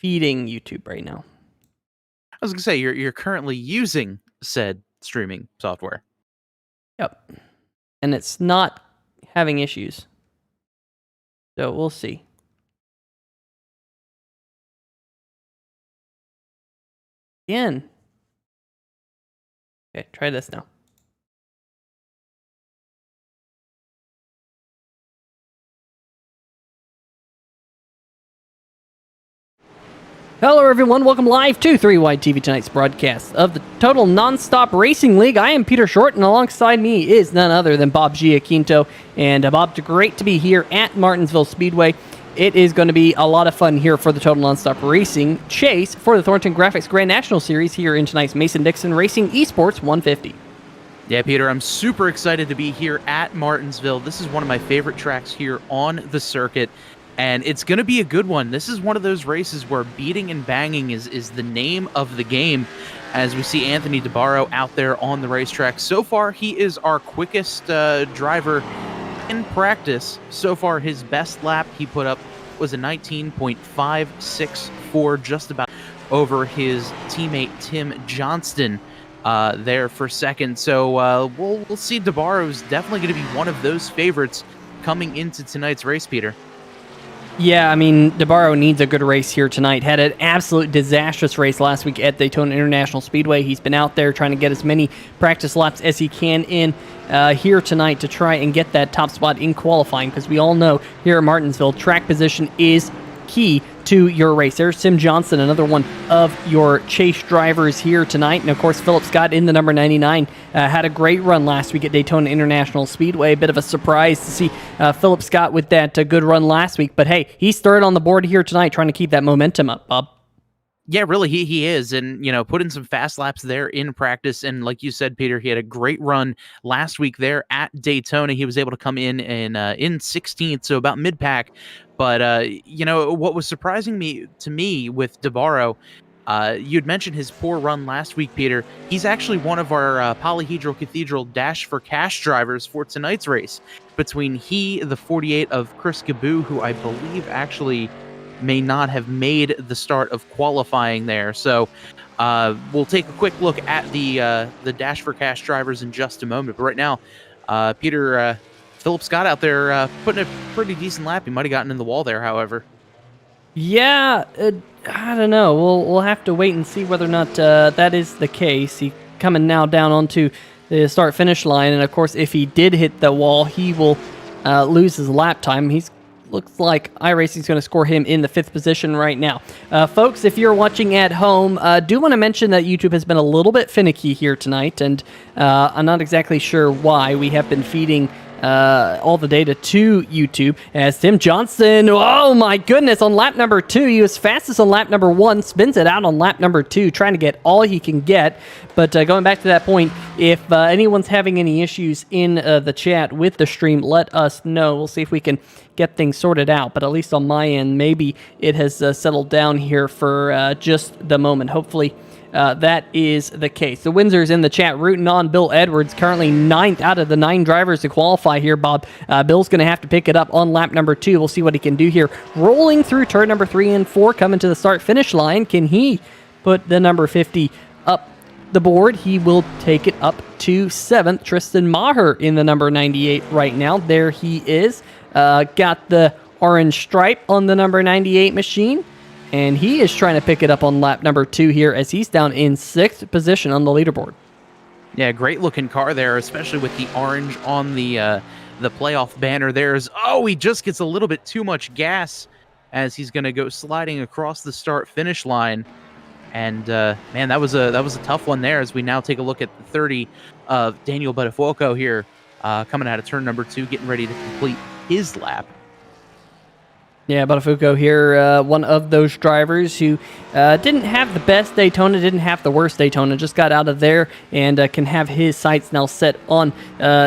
feeding YouTube right now. I was going to say, you're currently using said streaming software. Yep. And it's not having issues. So we'll see. Again. Okay, try this now. Hello everyone, welcome live to 3Wide TV, tonight's broadcast of the Total Nonstop Racing League. I am Peter Short, and alongside me is none other than Bob Giaquinto. And Bob, it's great to be here at Martinsville Speedway. It is going to be a lot of fun here for the Total Nonstop Racing chase for the Thornton Graphix Grand National Series here in tonight's Mason-Dixon Racing eSports 150. Yeah, Peter, I'm super excited to be here at Martinsville. This is one of my favorite tracks here on the circuit, and it's going to be a good one. This is one of those races where beating and banging is the name of the game, as we see Anthony DeBarro out there on the racetrack. So far, he is our quickest driver in practice. So far, his best lap he put up was a 19.564, just about over his teammate Tim Johnston there for second. So we'll see. DeBarro's definitely going to be one of those favorites coming into tonight's race, Peter. Yeah, I mean, DeBarro needs a good race here tonight. Had an absolute disastrous race last week at Daytona International Speedway. He's been out there trying to get as many practice laps as he can in here tonight to try and get that top spot in qualifying, because we all know here at Martinsville, track position is key to your race. There's Tim Johnson, another one of your chase drivers here tonight. And of course, Philip Scott in the number 99 had a great run last week at Daytona International Speedway. A bit of a surprise to see Philip Scott with that good run last week. But hey, he's third on the board here tonight, trying to keep that momentum up, Bob. Yeah, really, he is, and put in some fast laps there in practice, and like you said, Peter, he had a great run last week there at Daytona. He was able to come in 16th, so about mid-pack. But what was surprising to me with DeBarro, you'd mentioned his poor run last week, Peter. He's actually one of our Polyhedral Cathedral Dash for Cash drivers for tonight's race. Between the 48 of Chris Gaboo, who I believe actually may not have made the start of qualifying there. So we'll take a quick look at the Dash for Cash drivers in just a moment. But right now, Peter, Philip Scott out there putting a pretty decent lap. He might have gotten in the wall there, however. Yeah, I don't know. We'll have to wait and see whether or not that is the case. He coming now down onto the start-finish line, and of course, if he did hit the wall, he will lose his lap time. Looks like iRacing's going to score him in the 5th position right now. Folks, if you're watching at home, do want to mention that YouTube has been a little bit finicky here tonight, and I'm not exactly sure why. We have been feeding all the data to YouTube as Tim Johnson, oh my goodness, on lap number 2, he was fastest on lap number 1, spins it out on lap number 2, trying to get all he can get. But going back to that point, if anyone's having any issues in the chat with the stream, let us know. We'll see if we can get things sorted out, but at least on my end, maybe it has settled down here for just the moment. Hopefully that is the case. The Windsor's in the chat rooting on Bill Edwards, currently 9th out of the 9 drivers to qualify here, Bob. Bill's going to have to pick it up on lap number 2. We'll see what he can do here. Rolling through turn number 3 and 4, coming to the start-finish line. Can he put the number 50 up the board? He will take it up to 7th. Tristan Maher in the number 98 right now. There he is. Got the orange stripe on the number 98 machine, and he is trying to pick it up on lap number 2 here as he's down in 6th position on the leaderboard. Yeah, great looking car there, especially with the orange on the playoff banner. He just gets a little bit too much gas as he's going to go sliding across the start-finish line. And man, that was a tough one there. As we now take a look at the 30 of Daniel Botafogo here, coming out of turn number 2, getting ready to complete his lap. Yeah, Botafogo here, one of those drivers who didn't have the best Daytona, didn't have the worst Daytona, just got out of there and can have his sights now set on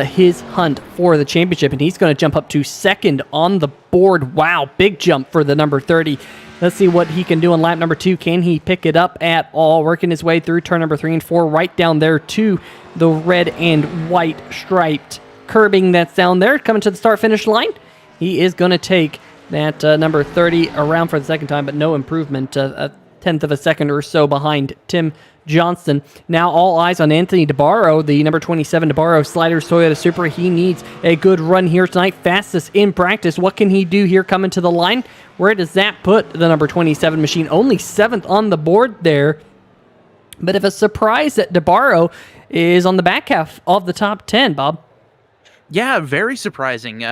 his hunt for the championship, and he's going to jump up to 2nd on the board. Wow, big jump for the number 30. Let's see what he can do on lap number 2. Can he pick it up at all? Working his way through turn number 3 and 4, right down there to the red and white striped curbing that's down there. Coming to the start-finish line, he is going to take that number 30 around for the second time, but no improvement. A tenth of a second or so behind Tim Johnston. Now all eyes on Anthony DeBarro, the number 27 DeBarro Sliders Toyota Supra. He needs a good run here tonight. Fastest in practice. What can he do here coming to the line? Where does that put the number 27 machine? Only 7th on the board there. But if a surprise that DeBarro is on the back half of the top 10, Bob. Yeah, very surprising.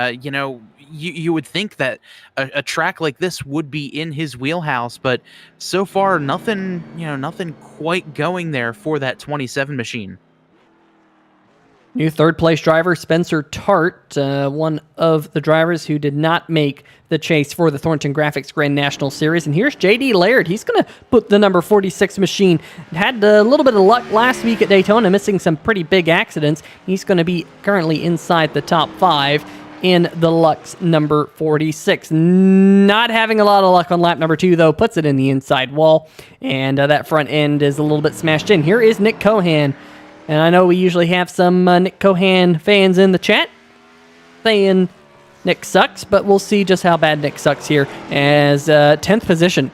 You would think that a track like this would be in his wheelhouse, but so far nothing quite going there for that 27 machine. New third place driver, Spencer Tart, one of the drivers who did not make the chase for the Thornton Graphix Grand National Series. And here's JD Laird. He's going to put the number 46 machine. Had a little bit of luck last week at Daytona, missing some pretty big accidents. He's going to be currently inside the top 5 in the Lux number 46. Not having a lot of luck on lap number 2, though. Puts it in the inside wall. And that front end is a little bit smashed in. Here is Nick Cohan. And I know we usually have some Nick Cohan fans in the chat saying Nick sucks, but we'll see just how bad Nick sucks here as 10th position.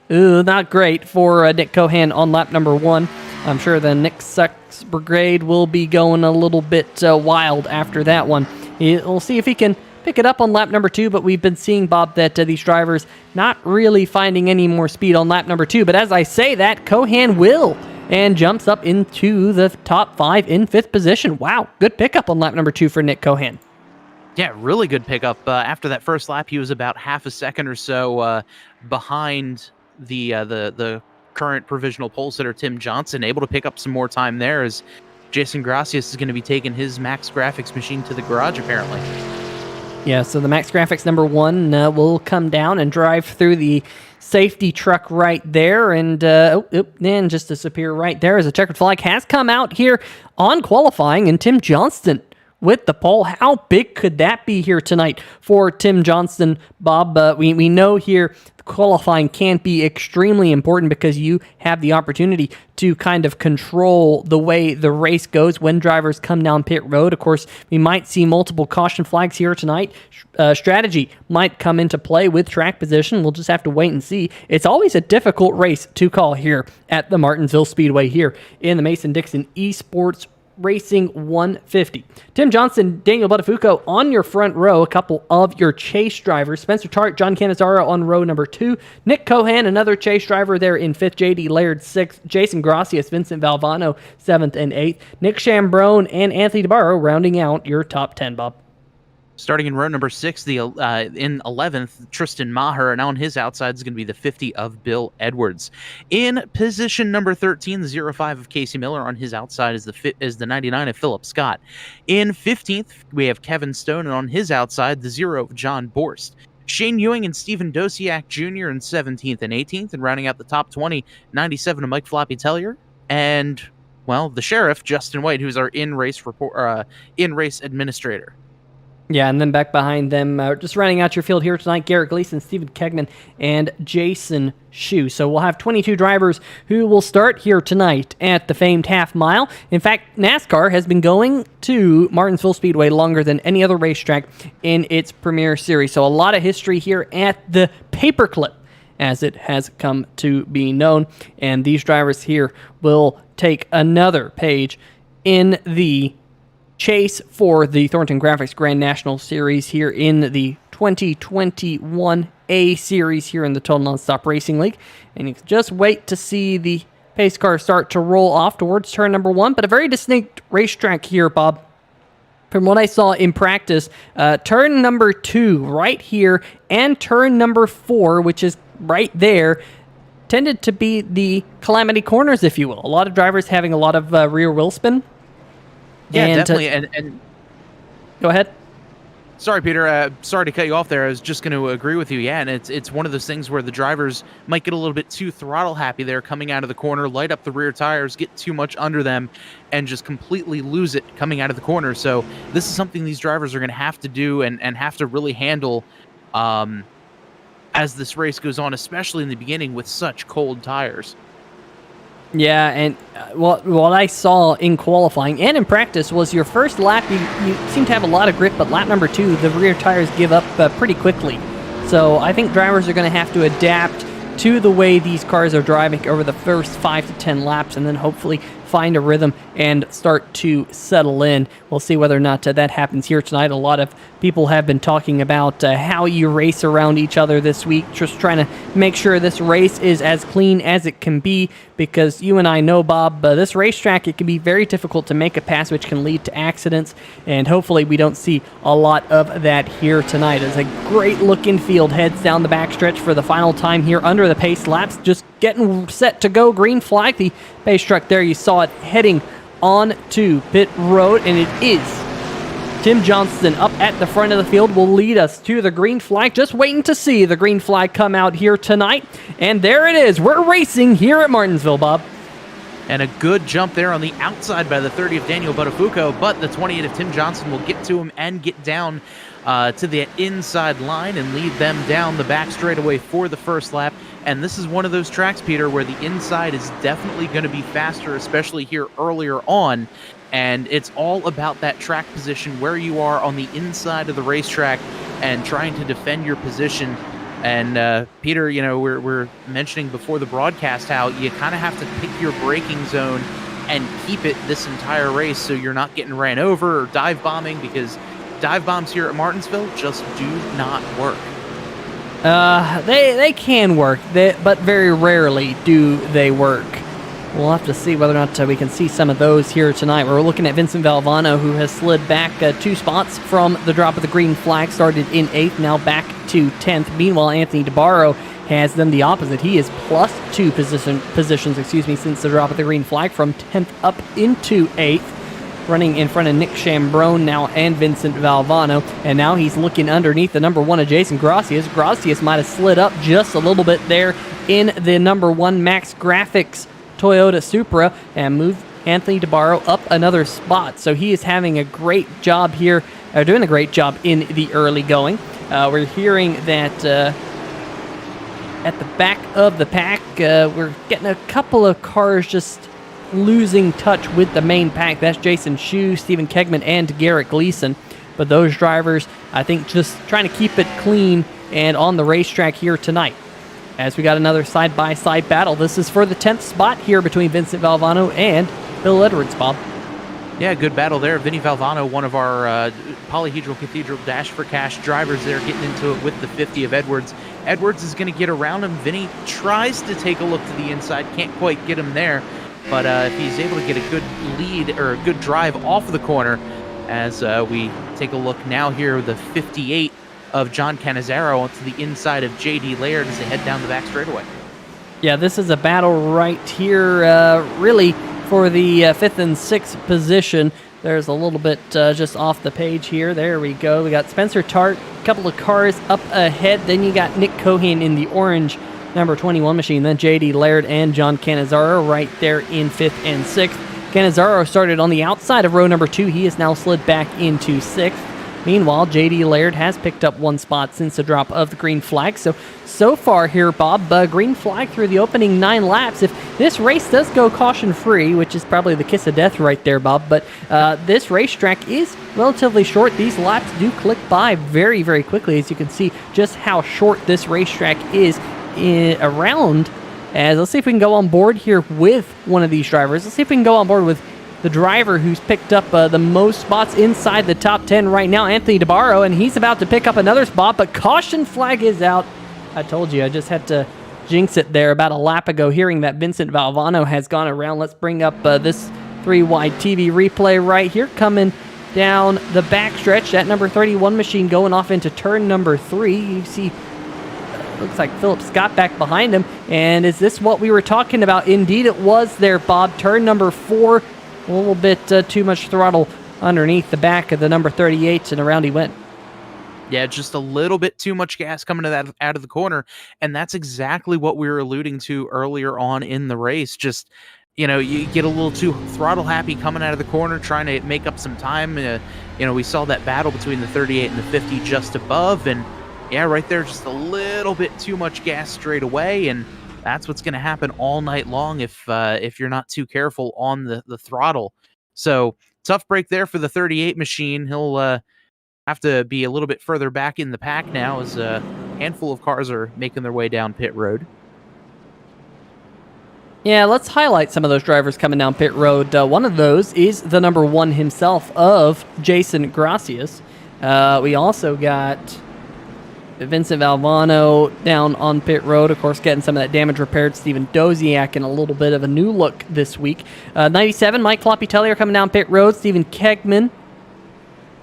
Not great for Nick Cohan on lap number 1. I'm sure the Nick Sucks Brigade will be going a little bit wild after that one. We'll see if he can pick it up on lap number 2, but we've been seeing, Bob, that these drivers not really finding any more speed on lap number 2. But as I say that, Cohan will, and jumps up into the top 5 in 5th position. Wow, good pickup on lap number 2 for Nick Cohan. Yeah, really good pickup. After that first lap, he was about half a second or so behind the current provisional pole sitter, Tim Johnson, able to pick up some more time there as Jason Gracias is going to be taking his Max Graphics machine to the garage, apparently. Yeah, so the Max Graphics number 1 will come down and drive through the safety truck right there, and then just disappear right there as a checkered flag has come out here on qualifying, and Tim Johnston with the pole. How big could that be here tonight for Tim Johnston, Bob? We know here qualifying can be extremely important because you have the opportunity to kind of control the way the race goes when drivers come down pit road. Of course, we might see multiple caution flags here tonight. Strategy might come into play with track position. We'll just have to wait and see. It's always a difficult race to call here at the Martinsville Speedway here in the Mason-Dixon eSports Racing 150. Tim Johnson, Daniel Buttafuoco on your front row, a couple of your chase drivers. Spencer Tart, John Cannizzaro on row number 2. Nick Cohan, another chase driver there in 5th. JD Laird 6th. Jason Gracias, Vincent Valvano 7th and 8th. Nick Chambrone and Anthony DeBarro rounding out your top 10, Bob. Starting in row number 6, in 11th, Tristan Maher, and on his outside is going to be the 50 of Bill Edwards. In position number 13, the 05 of Casey Miller. On his outside is the 99 of Philip Scott. In 15th, we have Kevin Stone, and on his outside, the 0 of John Borst. Shane Ewing and Stephen Dosiak Jr. in 17th and 18th, and rounding out the top 20, 97 of Mike Floppy Tellier, and, well, the sheriff, Justin White, who's our in-race administrator. Yeah, and then back behind them, just rounding out your field here tonight, Garrett Gleason, Stephen Kegman, and Jason Shue. So we'll have 22 drivers who will start here tonight at the famed half mile. In fact, NASCAR has been going to Martinsville Speedway longer than any other racetrack in its premier series. So a lot of history here at the Paperclip, as it has come to be known. And these drivers here will take another page in the chase for the Thornton Graphix Grand National Series here in the 2021 A Series here in the Total Nonstop Racing League. And you can just wait to see the pace car start to roll off towards turn number 1. But a very distinct racetrack here, Bob. From what I saw in practice, turn number 2 right here and turn number 4, which is right there, tended to be the calamity corners, if you will. A lot of drivers having a lot of rear wheel spin. Yeah, and definitely. And go ahead. Sorry, Peter. Sorry to cut you off there. I was just going to agree with you. Yeah, and it's one of those things where the drivers might get a little bit too throttle happy there coming out of the corner, light up the rear tires, get too much under them, and just completely lose it coming out of the corner. So this is something these drivers are going to have to do and have to really handle as this race goes on, especially in the beginning with such cold tires. Yeah, and what I saw in qualifying and in practice was your first lap, you seem to have a lot of grip, but lap number 2, the rear tires give up pretty quickly So I think drivers are going to have to adapt to the way these cars are driving over the first 5 to 10 laps, and then hopefully find a rhythm and start to settle in. We'll see whether or not that happens here tonight. A lot of people have been talking about how you race around each other this week, just trying to make sure this race is as clean as it can be, because you and I know, Bob, this racetrack, it can be very difficult to make a pass, which can lead to accidents, and hopefully we don't see a lot of that here tonight. As a great looking field heads down the backstretch for the final time here under the pace laps, just getting set to go. Green flag, the pace truck there, you saw it heading on to pit road, and it is Tim Johnston up at the front of the field will lead us to the green flag. Just waiting to see the green flag come out here tonight. And there it is. We're racing here at Martinsville, Bob. And a good jump there on the outside by the 30 of Daniel Botafuco, but the 28 of Tim Johnson will get to him and get down to the inside line and lead them down the back straightaway for the first lap. And this is one of those tracks, Peter, where the inside is definitely going to be faster, especially here earlier on. And it's all about that track position, where you are on the inside of the racetrack and trying to defend your position. And Peter, you know, we're mentioning before the broadcast how you kind of have to pick your braking zone and keep it this entire race so you're not getting ran over or dive bombing, because dive bombs here at Martinsville just do not work. They can work, but very rarely do they work. We'll have to see whether or not we can see some of those here tonight. We're looking at Vincent Valvano, who has slid back 2 spots from the drop of the green flag, started in 8th, now back to 10th. Meanwhile, Anthony DeBarro has done the opposite. He is plus 2 positions since the drop of the green flag, from 10th up into 8th, running in front of Nick Chambrone now and Vincent Valvano. And now he's looking underneath the number 1 of Jason Gracias. Gracias might have slid up just a little bit there in the number 1 Max Graphics Toyota Supra and moved Anthony DeBarro up another spot. So he is having a great job here, doing a great job in the early going. We're hearing that at the back of the pack, we're getting a couple of cars just losing touch with the main pack. That's Jason Shue, Stephen Kegman, and Garrett Gleason. But those drivers, I think, just trying to keep it clean and on the racetrack here tonight. As we got another side-by-side battle. This is for the 10th spot here between Vincent Valvano and Bill Edwards, Bob. Yeah, good battle there. Vinny Valvano, one of our Polyhedral Cathedral Dash for Cash drivers there, getting into it with the 50 of Edwards. Edwards is going to get around him. Vinny tries to take a look to the inside, can't quite get him there. But if he's able to get a good lead or a good drive off of the corner, as we take a look now here, the 58 of John Cannizzaro onto the inside of J.D. Laird as they head down the back straightaway. Yeah, this is a battle right here, really, for the 5th and 6th position. There's a little bit just off the page here. There we go. We got Spencer Tart, a couple of cars up ahead. Then you got Nick Cohen in the orange number 21 machine. Then J.D. Laird and John Cannizzaro right there in 5th and 6th. Cannizzaro started on the outside of row number 2. He is now slid back into 6th. Meanwhile, J.D. Laird has picked up 1 spot since the drop of the green flag. So far here, Bob, green flag through the opening 9 laps. If this race does go caution-free, which is probably the kiss of death right there, Bob, but this racetrack is relatively short. These laps do click by very, very quickly, as you can see just how short this racetrack is around. Let's see if we can go on board here with one of these drivers. Let's see if we can go on board with the driver who's picked up the most spots inside the top 10 right now, Anthony DeBarro, and he's about to pick up another spot, but caution flag is out. I told you, I just had to jinx it there about a lap ago, hearing that Vincent Valvano has gone around. Let's bring up this 3-wide TV replay right here, coming down the backstretch. That number 31 machine going off into turn number 3. You see, looks like Philip Scott back behind him, and is this what we were talking about? Indeed it was there, Bob. Turn number 4. A little bit too much throttle underneath the back of the number 38, and around he went. Yeah, just a little bit too much gas coming to that out of the corner, and that's exactly what we were alluding to earlier on in the race. Just, you know, you get a little too throttle happy coming out of the corner, trying to make up some time. We saw that battle between the 38 and the 50 just above, and yeah, right there, just a little bit too much gas straight away, and that's what's going to happen all night long if you're not too careful on the throttle. So tough break there for the 38 machine. He'll have to be a little bit further back in the pack now, as handful of cars are making their way down pit road. Yeah, let's highlight some of those drivers coming down pit road. One of those is the number 1 himself of Jason Gracias. We also got Vincent Valvano down on pit road, of course, getting some of that damage repaired. Steven Doziak in a little bit of a new look this week. 97, Mike Floppy-Tellier coming down pit road. Stephen Kegman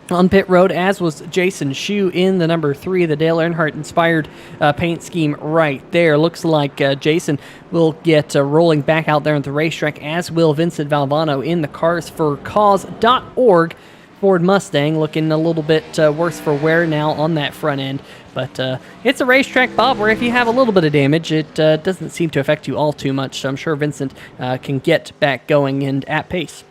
on pit road, as was Jason Shue in the number 3, the Dale Earnhardt-inspired paint scheme right there. Looks like Jason will get rolling back out there at the racetrack, as will Vincent Valvano in the carsforcause.org Ford Mustang, looking a little bit worse for wear now on that front end. But it's a racetrack, Bob, where if you have a little bit of damage, it doesn't seem to affect you all too much. So I'm sure Vincent can get back going and at pace.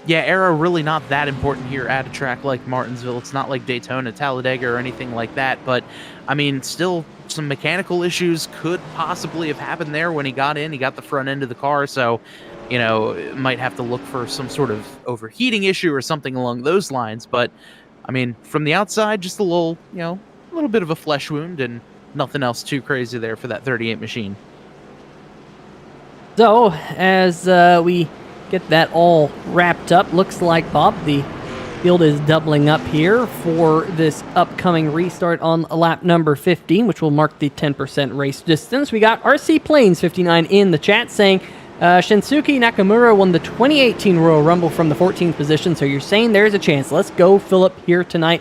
Yeah, aero really not that important here at a track like Martinsville. It's not like Daytona, Talladega, or anything like that. But, I mean, still some mechanical issues could possibly have happened there when he got in. He got the front end of the car, so, you know, might have to look for some sort of overheating issue or something along those lines. But, I mean, from the outside, just a little, you know, a little bit of a flesh wound and nothing else too crazy there for that 38 machine. So, as we get that all wrapped up, looks like, Bob, the field is doubling up here for this upcoming restart on lap number 15, which will mark the 10% race distance. We got RC Plains 59 in the chat saying Shinsuke Nakamura won the 2018 Royal Rumble from the 14th position, so you're saying there's a chance. Let's go, Philip, here tonight.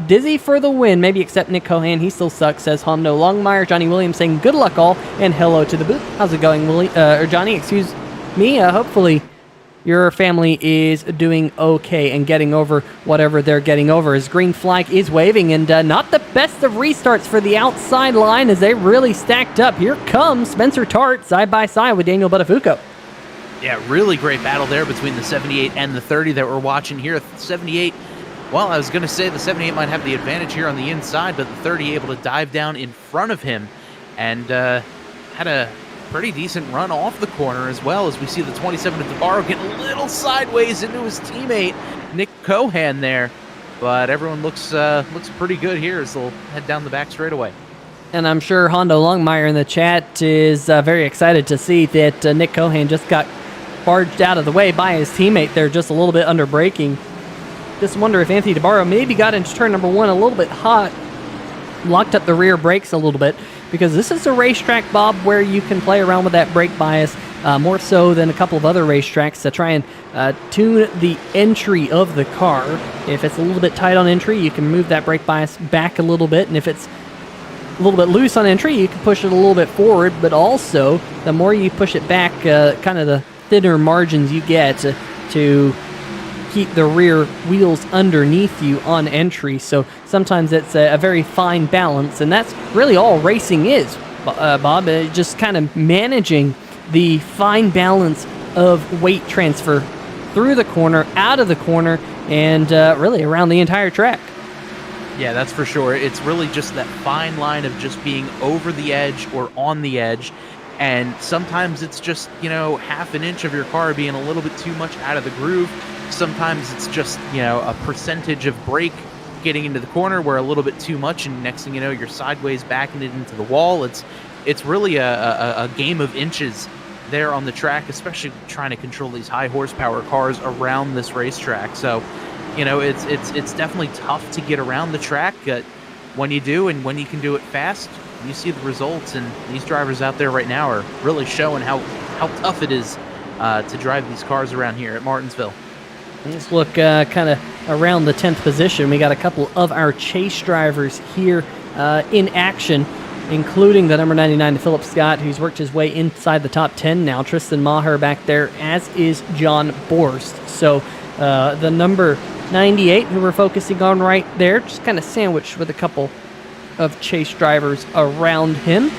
Dizzy for the win, maybe except Nick Cohan. He still sucks, says Hondo Longmire. Johnny Williams saying good luck all, and hello to the booth. How's it going, Johnny? Excuse me. Hopefully your family is doing okay and getting over whatever they're getting over, as green flag is waving, and not the best of restarts for the outside line as they really stacked up. Here comes Spencer Tart side by side with Daniel Buttafuoco. Yeah, really great battle there between the 78 and the 30 that we're watching here. 78, well, I was going to say the 78 might have the advantage here on the inside, but the 30 able to dive down in front of him and had a pretty decent run off the corner, as well as we see the 27 of DeBarro getting a little sideways into his teammate Nick Cohan there, but everyone looks pretty good here as they'll head down the back straightaway. And I'm sure Hondo Longmire in the chat is very excited to see that Nick Cohan just got barged out of the way by his teammate there, just a little bit under braking. Just wonder if Anthony DeBarro maybe got into turn number 1 a little bit hot, locked up the rear brakes a little bit, because this is a racetrack, Bob, where you can play around with that brake bias more so than a couple of other racetracks to try and tune the entry of the car. If it's a little bit tight on entry, you can move that brake bias back a little bit, and if it's a little bit loose on entry, you can push it a little bit forward, but also the more you push it back, kind of the thinner margins you get to keep the rear wheels underneath you on entry. So sometimes it's a very fine balance, and that's really all racing is, Bob. Just kind of managing the fine balance of weight transfer through the corner, out of the corner, and really around the entire track. Yeah, that's for sure. It's really just that fine line of just being over the edge or on the edge. And sometimes it's just, you know, half an inch of your car being a little bit too much out of the groove. Sometimes it's just, you know, a percentage of brake getting into the corner where a little bit too much, and next thing you know, you're sideways backing it into the wall. It's really a game of inches there on the track, especially trying to control these high horsepower cars around this racetrack. So, you know, it's definitely tough to get around the track, but when you do, and when you can do it fast, you see the results. And these drivers out there right now are really showing how tough it is to drive these cars around here at Martinsville. Let's look kind of around the 10th position. We got a couple of our chase drivers here in action, including the number 99 Philip Scott, who's worked his way inside the top 10 now. Tristan Maher back there, as is John Borst. So the number 98, who we're focusing on right there, just kind of sandwiched with a couple of chase drivers around him.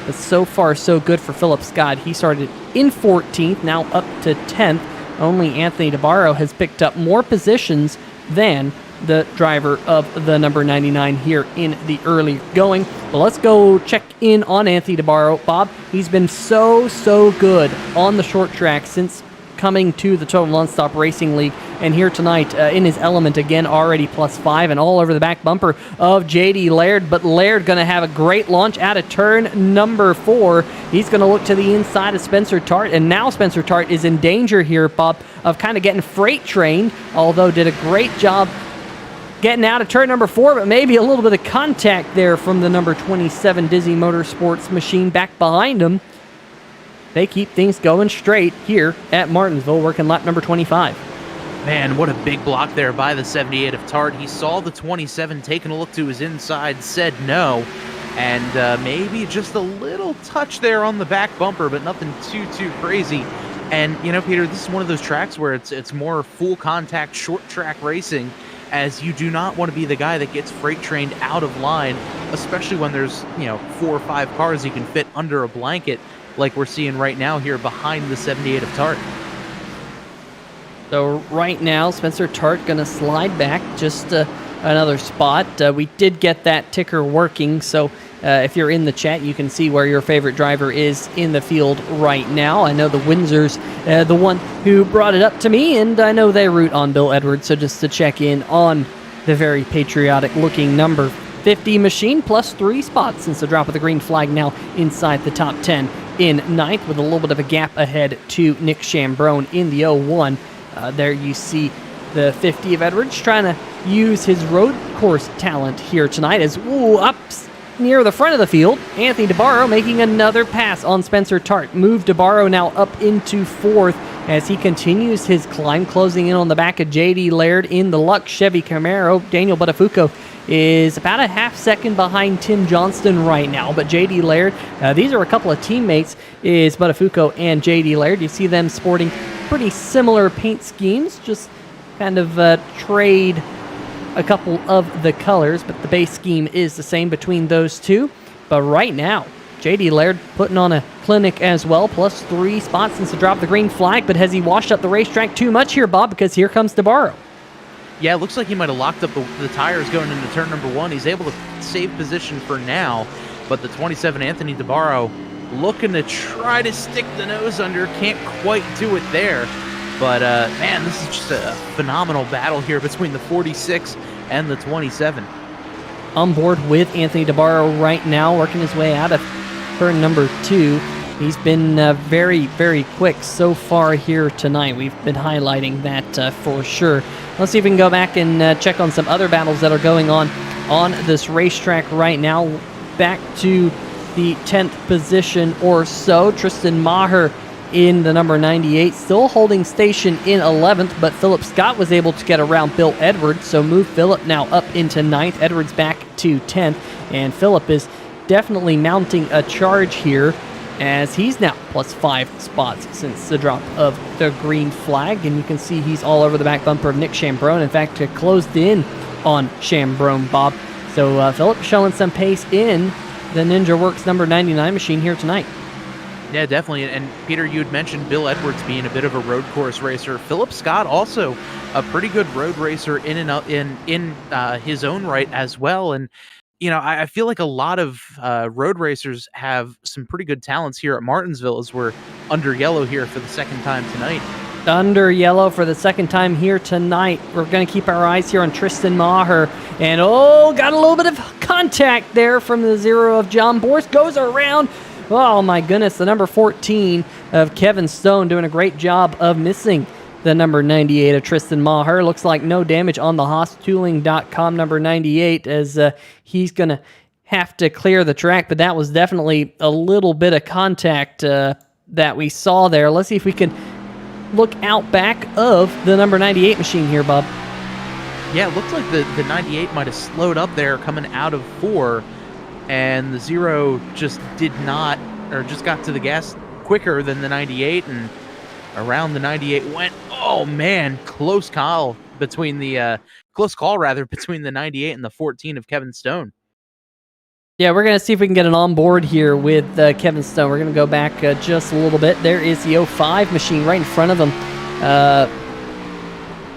But so far, so good for Philip Scott. He started in 14th, now up to 10th. Only Anthony DeBarro has picked up more positions than the driver of the number 99 here in the early going. But let's go check in on Anthony DeBarro. Bob, he's been so good on the short track since coming to the Total Nonstop Racing League. And here tonight, in his element again, already +5 and all over the back bumper of JD Laird. But Laird going to have a great launch out of turn number 4. He's going to look to the inside of Spencer Tart. And now Spencer Tart is in danger here, Bob, of kind of getting freight trained, although did a great job getting out of turn number 4, but maybe a little bit of contact there from the number 27 Dizzy Motorsports machine back behind him. They keep things going straight here at Martinsville, working lap number 25. Man, what a big block there by the 78 of Tart. He saw the 27 taking a look to his inside, said no, and maybe just a little touch there on the back bumper, but nothing too crazy. And, you know, Peter, this is one of those tracks where it's more full contact, short track racing, as you do not want to be the guy that gets freight trained out of line, especially when there's, 4 or 5 cars you can fit under a blanket, like we're seeing right now here behind the 78 of Tart. So right now, Spencer Tart going to slide back just another spot. We did get that ticker working, so if you're in the chat, you can see where your favorite driver is in the field right now. I know the Windsor's the one who brought it up to me, and I know they root on Bill Edwards, so just to check in on the very patriotic-looking number 50 machine, +3 spots since the drop of the green flag, now inside the top 10 in 9th, with a little bit of a gap ahead to Nick Chambrone in the 01. There you see the 50 of Edwards trying to use his road course talent here tonight as up near the front of the field. Anthony DeBarro making another pass on Spencer Tart. Move DeBarro now up into 4th as he continues his climb, closing in on the back of JD Laird in the Lux Chevy Camaro. Daniel Buttafuoco is about a half second behind Tim Johnston right now, but JD Laird, these are a couple of teammates, is Buttafuoco and JD Laird. You see them sporting pretty similar paint schemes, just kind of trade a couple of the colors, but the base scheme is the same between those two. But right now, JD Laird putting on a clinic as well, +3 spots since the drop of the green flag. But has he washed up the racetrack too much here, Bob? Because here comes DeBarro. Yeah, it looks like he might have locked up the tires going into turn number 1. He's able to save position for now, but the 27 Anthony DeBarro looking to try to stick the nose under, can't quite do it there. But, man, this is just a phenomenal battle here between the 46 and the 27. On board with Anthony DeBarro right now, working his way out of turn number 2. He's been very, very quick so far here tonight. We've been highlighting that for sure. Let's see if we can go back and check on some other battles that are going on this racetrack right now. Back to the 10th position or so. Tristan Maher in the number 98, still holding station in 11th, but Philip Scott was able to get around Bill Edwards, so move Philip now up into 9th, Edwards back to 10th, and Philip is definitely mounting a charge here as he's now +5 spots since the drop of the green flag, and you can see he's all over the back bumper of Nick Chambrone. In fact, closed in on Chambrone, Bob. So Philip showing some pace in the Ninja Works number 99 machine here tonight. Yeah, definitely. And Peter, you had mentioned Bill Edwards being a bit of a road course racer. Philip Scott also a pretty good road racer in his own right as well. And I feel like a lot of road racers have some pretty good talents here at Martinsville, as we're under yellow here for the second time tonight. Under yellow for the second time here tonight. We're going to keep our eyes here on Tristan Maher. And got a little bit of contact there from the 0 of John Borst. Goes around. Oh my goodness, the number 14 of Kevin Stone doing a great job of missing the number 98 of Tristan Maher. Looks like no damage on the HaasTooling.com number 98 as he's going to have to clear the track, but that was definitely a little bit of contact that we saw there. Let's see if we can look out back of the number 98 machine here, Bob. Yeah, it looks like the 98 might have slowed up there coming out of 4, and the 0 just did not, or just got to the gas quicker than the 98, and around the 98 went. Oh man, close call between the between the 98 and the 14 of Kevin Stone. Yeah, we're going to see if we can get an onboard here with Kevin Stone. We're going to go back just a little bit. There is the 05 machine right in front of him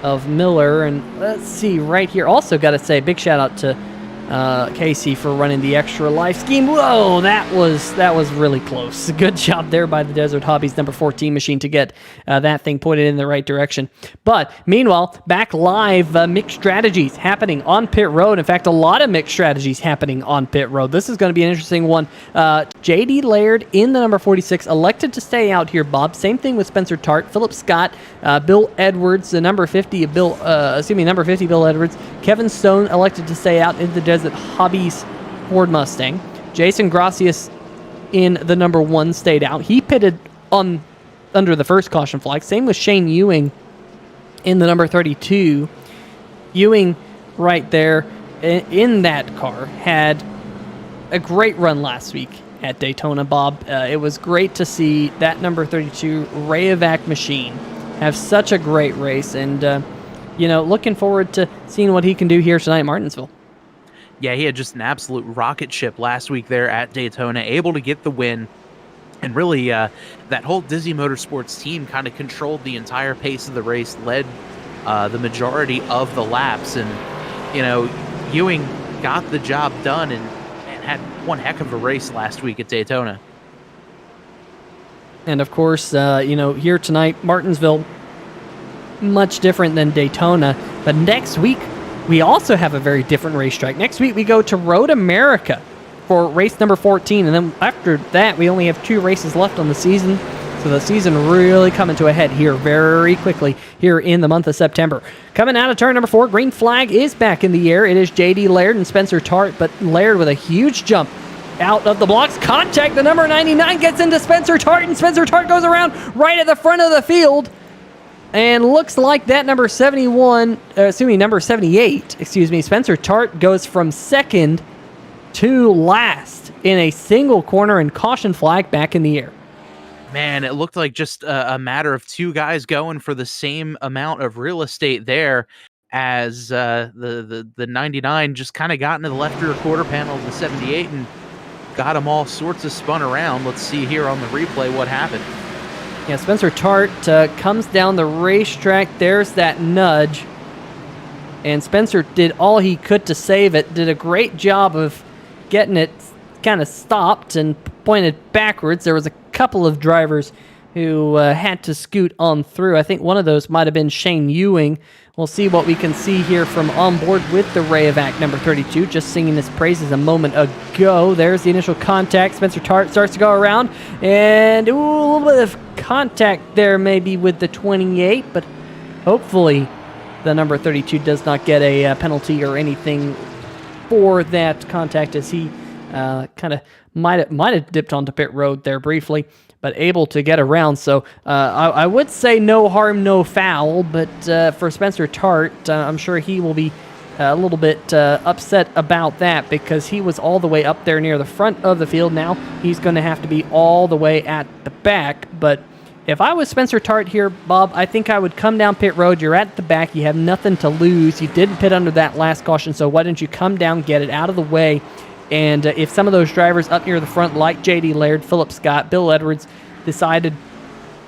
of Miller. And let's see right here. Also got to say, big shout out to Casey for running the extra life scheme. Whoa, that was really close. Good job there by the Desert Hobbies number 14 machine to get that thing pointed in the right direction. But meanwhile, back live, mixed strategies happening on pit road. In fact, a lot of mixed strategies happening on pit road. This is going to be an interesting one. JD Laird in the number 46 elected to stay out here, Bob. Same thing with Spencer Tart, Philip Scott, Bill Edwards, the number 50 Bill Edwards. Kevin Stone elected to stay out in the Desert Hobbies Ford Mustang. Jason Gracias in the number 1 stayed out. He pitted under the first caution flag. Same with Shane Ewing in the number 32. Ewing right there in that car had a great run last week at Daytona, Bob. It was great to see that number 32 Rayovac machine have such a great race, and looking forward to seeing what he can do here tonight at Martinsville. Yeah, he had just an absolute rocket ship last week there at Daytona, able to get the win. And really, that whole Dizzy Motorsports team kind of controlled the entire pace of the race, led the majority of the laps. And, Ewing got the job done and had one heck of a race last week at Daytona. And, of course, here tonight, Martinsville, much different than Daytona. But next week, we also have a very different racetrack. Next week, we go to Road America for race number 14. And then after that, we only have 2 races left on the season. So the season really coming to a head here very quickly here in the month of September. Coming out of turn number 4, green flag is back in the air. It is JD Laird and Spencer Tart, but Laird with a huge jump out of the blocks. Contact, the number 99 gets into Spencer Tart, and Spencer Tart goes around right at the front of the field. And looks like that number 78, Spencer Tart goes from second to last in a single corner, and caution flag back in the air. Man, it looked like just a matter of 2 guys going for the same amount of real estate there, as the 99 just kind of got into the left rear quarter panel of the 78 and got them all sorts of spun around. Let's see here on the replay what happened. Yeah, Spencer Tart comes down the racetrack. There's that nudge. And Spencer did all he could to save it. Did a great job of getting it kind of stopped and pointed backwards. There was a couple of drivers who had to scoot on through. I think one of those might have been Shane Ewing. We'll see what we can see here from on board with the Rayovac number 32. Just singing his praises a moment ago. There's the initial contact. Spencer Tart starts to go around. And a little bit of contact there maybe with the 28. But hopefully the number 32 does not get a penalty or anything for that contact, as he kind of might have dipped onto pit road there briefly, but able to get around. So I would say no harm, no foul, but for Spencer Tart, I'm sure he will be a little bit upset about that, because he was all the way up there near the front of the field. Now he's going to have to be all the way at the back. But if I was Spencer Tart here, Bob, I think I would come down pit road. You're at the back. You have nothing to lose. You didn't pit under that last caution, so why don't you come down, get it out of the way? And if some of those drivers up near the front, like JD Laird, Philip Scott, Bill Edwards, decided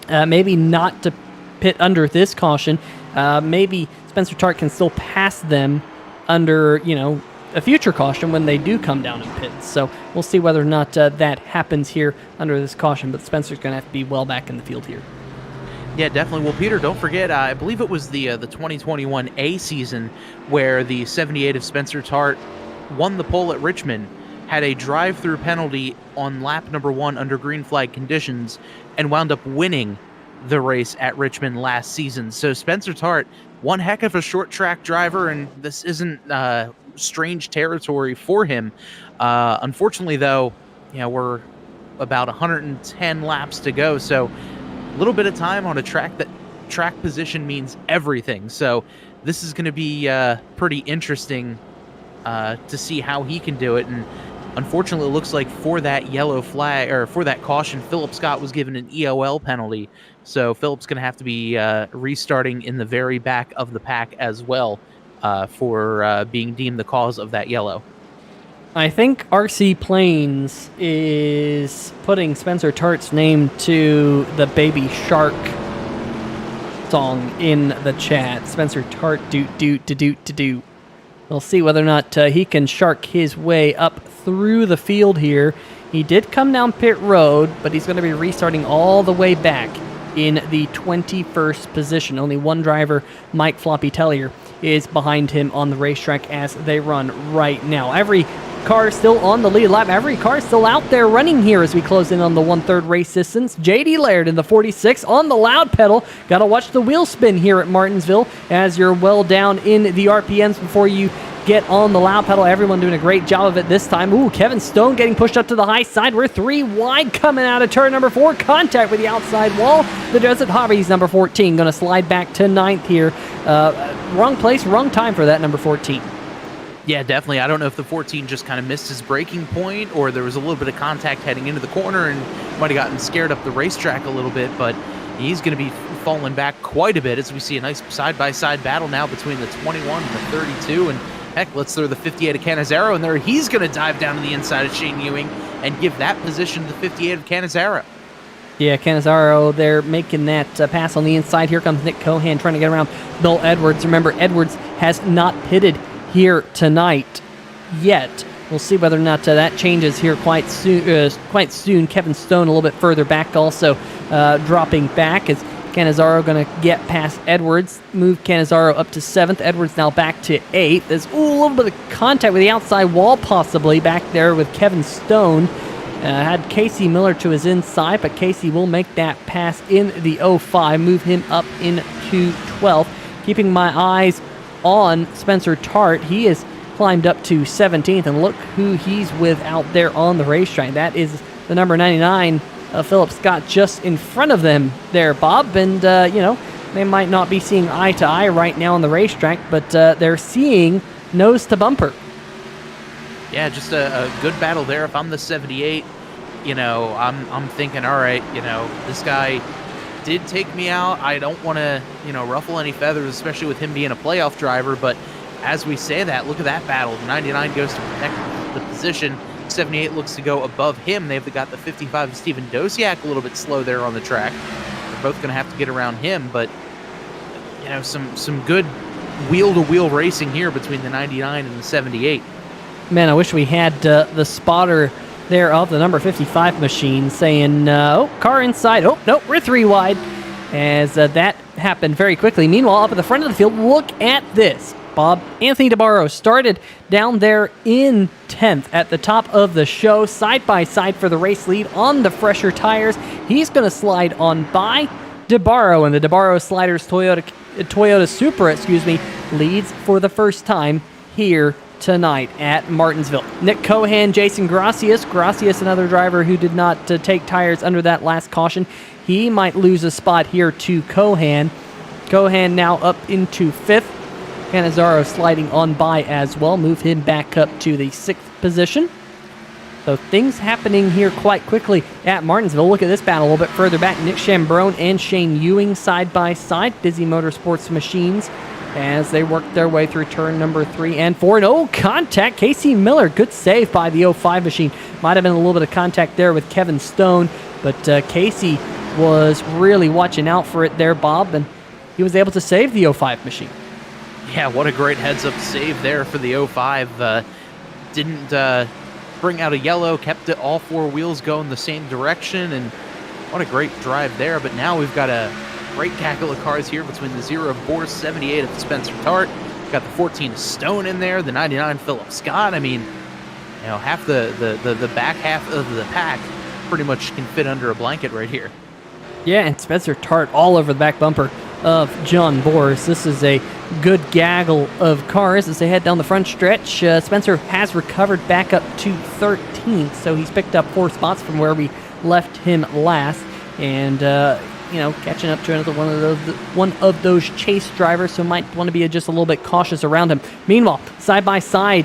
maybe not to pit under this caution, maybe Spencer Tart can still pass them under, a future caution when they do come down in pits. So we'll see whether or not that happens here under this caution, but Spencer's going to have to be well back in the field here. Yeah, definitely. Well, Peter, don't forget, I believe it was the 2021 A season where the 78 of Spencer Tart won the pole at Richmond, had a drive-through penalty on lap number 1 under green flag conditions, and wound up winning the race at Richmond last season. So Spencer Tart, one heck of a short track driver, and this isn't strange territory for him. Unfortunately, though, we're about 110 laps to go, so a little bit of time on a track that track position means everything. So this is going to be pretty interesting to see how he can do it. And unfortunately, it looks like for that yellow flag, or for that caution, Philip Scott was given an EOL penalty. So Philip's going to have to be restarting in the very back of the pack as well for being deemed the cause of that yellow. I think RC Plains is putting Spencer Tart's name to the Baby Shark song in the chat. Spencer Tart, doot, doot, doot, doot, doot. We'll see whether or not he can shark his way up through the field here. He did come down pit road, but he's going to be restarting all the way back in the 21st position. Only one driver, Mike Floppy Tellier, is behind him on the racetrack as they run right now. Every car still on the lead lap. Every car still out there running here as we close in on the 1/3 race distance. JD Laird in the 46 on the loud pedal. Got to watch the wheel spin here at Martinsville as you're well down in the RPMs before you get on the loud pedal. Everyone doing a great job of it this time. Ooh, Kevin Stone getting pushed up to the high side. We're 3 wide coming out of turn number 4. Contact with the outside wall. The Desert Hobbies, number 14, going to slide back to 9th here. Wrong place, wrong time for that number 14. Yeah, definitely. I don't know if the 14 just kind of missed his braking point or there was a little bit of contact heading into the corner and might have gotten scared up the racetrack a little bit, but he's going to be falling back quite a bit as we see a nice side-by-side battle now between the 21 and the 32. And heck, let's throw the 58 of Cannizzaro in there. He's going to dive down to the inside of Shane Ewing and give that position to the 58 of Cannizzaro. Yeah, Cannizzaro, they're making that pass on the inside. Here comes Nick Cohan trying to get around Bill Edwards. Remember, Edwards has not pitted here tonight yet. We'll see whether or not that changes here quite soon. Kevin Stone a little bit further back also dropping back as Cannizzaro going to get past Edwards, move Cannizzaro up to 7th. Edwards now back to 8th. There's a little bit of contact with the outside wall possibly back there with Kevin Stone. Had Casey Miller to his inside, but Casey will make that pass in the 05, move him up into 12th. Keeping my eyes on Spencer Tart. He has climbed up to 17th, and look who he's with out there on the racetrack. That is the number 99, Philip Scott, just in front of them there, Bob. And, they might not be seeing eye to eye right now on the racetrack, but they're seeing nose to bumper. Yeah, just a good battle there. If I'm the 78, I'm thinking, all right, this guy did take me out. I don't want to, ruffle any feathers, especially with him being a playoff driver. But as we say that, look at that battle. 99 goes to protect the position. 78 looks to go above him. They've got the 55 of Steven Dosiak a little bit slow there on the track. They're both going to have to get around him. But, some good wheel-to-wheel racing here between the 99 and the 78. Man, I wish we had the spotter there of the number 55 machine saying, car inside. Oh, no, we're 3 wide. As that happened very quickly. Meanwhile, up at the front of the field, look at this. Bob, Anthony DeBarro started down there in 10th at the top of the show, side by side for the race lead on the fresher tires. He's going to slide on by DeBarro, and the DeBarro Sliders Toyota Supra, leads for the first time here tonight at Martinsville. Nick Cohan, Jason Gracias, another driver who did not take tires under that last caution. He might lose a spot here to Cohan. Cohan now up into 5th. Cannizzaro sliding on by as well. Move him back up to the 6th position. So things happening here quite quickly at Martinsville. Look at this battle a little bit further back. Nick Chambrone and Shane Ewing side by side. Busy Motorsports machines as they work their way through turn number 3 and 4. No contact. Casey Miller, good save by the 05 machine. Might have been a little bit of contact there with Kevin Stone, but Casey was really watching out for it there, Bob, and he was able to save the 05 machine. Yeah, what a great heads-up save there for the 05. Didn't bring out a yellow, kept it all 4 wheels going the same direction, and what a great drive there. But now we've got a great cackle of cars here between the 0 of Boers, 78 of Spencer Tart. We've got the 14 Stone in there, the 99 Philip Scott. I mean, half the back half of the pack pretty much can fit under a blanket right here. Yeah, and Spencer Tart all over the back bumper of John Boers. This is a good gaggle of cars as they head down the front stretch. Spencer has recovered back up to 13th, so he's picked up 4 spots from where we left him last, and catching up to another one of those chase drivers, so might want to be just a little bit cautious around him. Meanwhile, side by side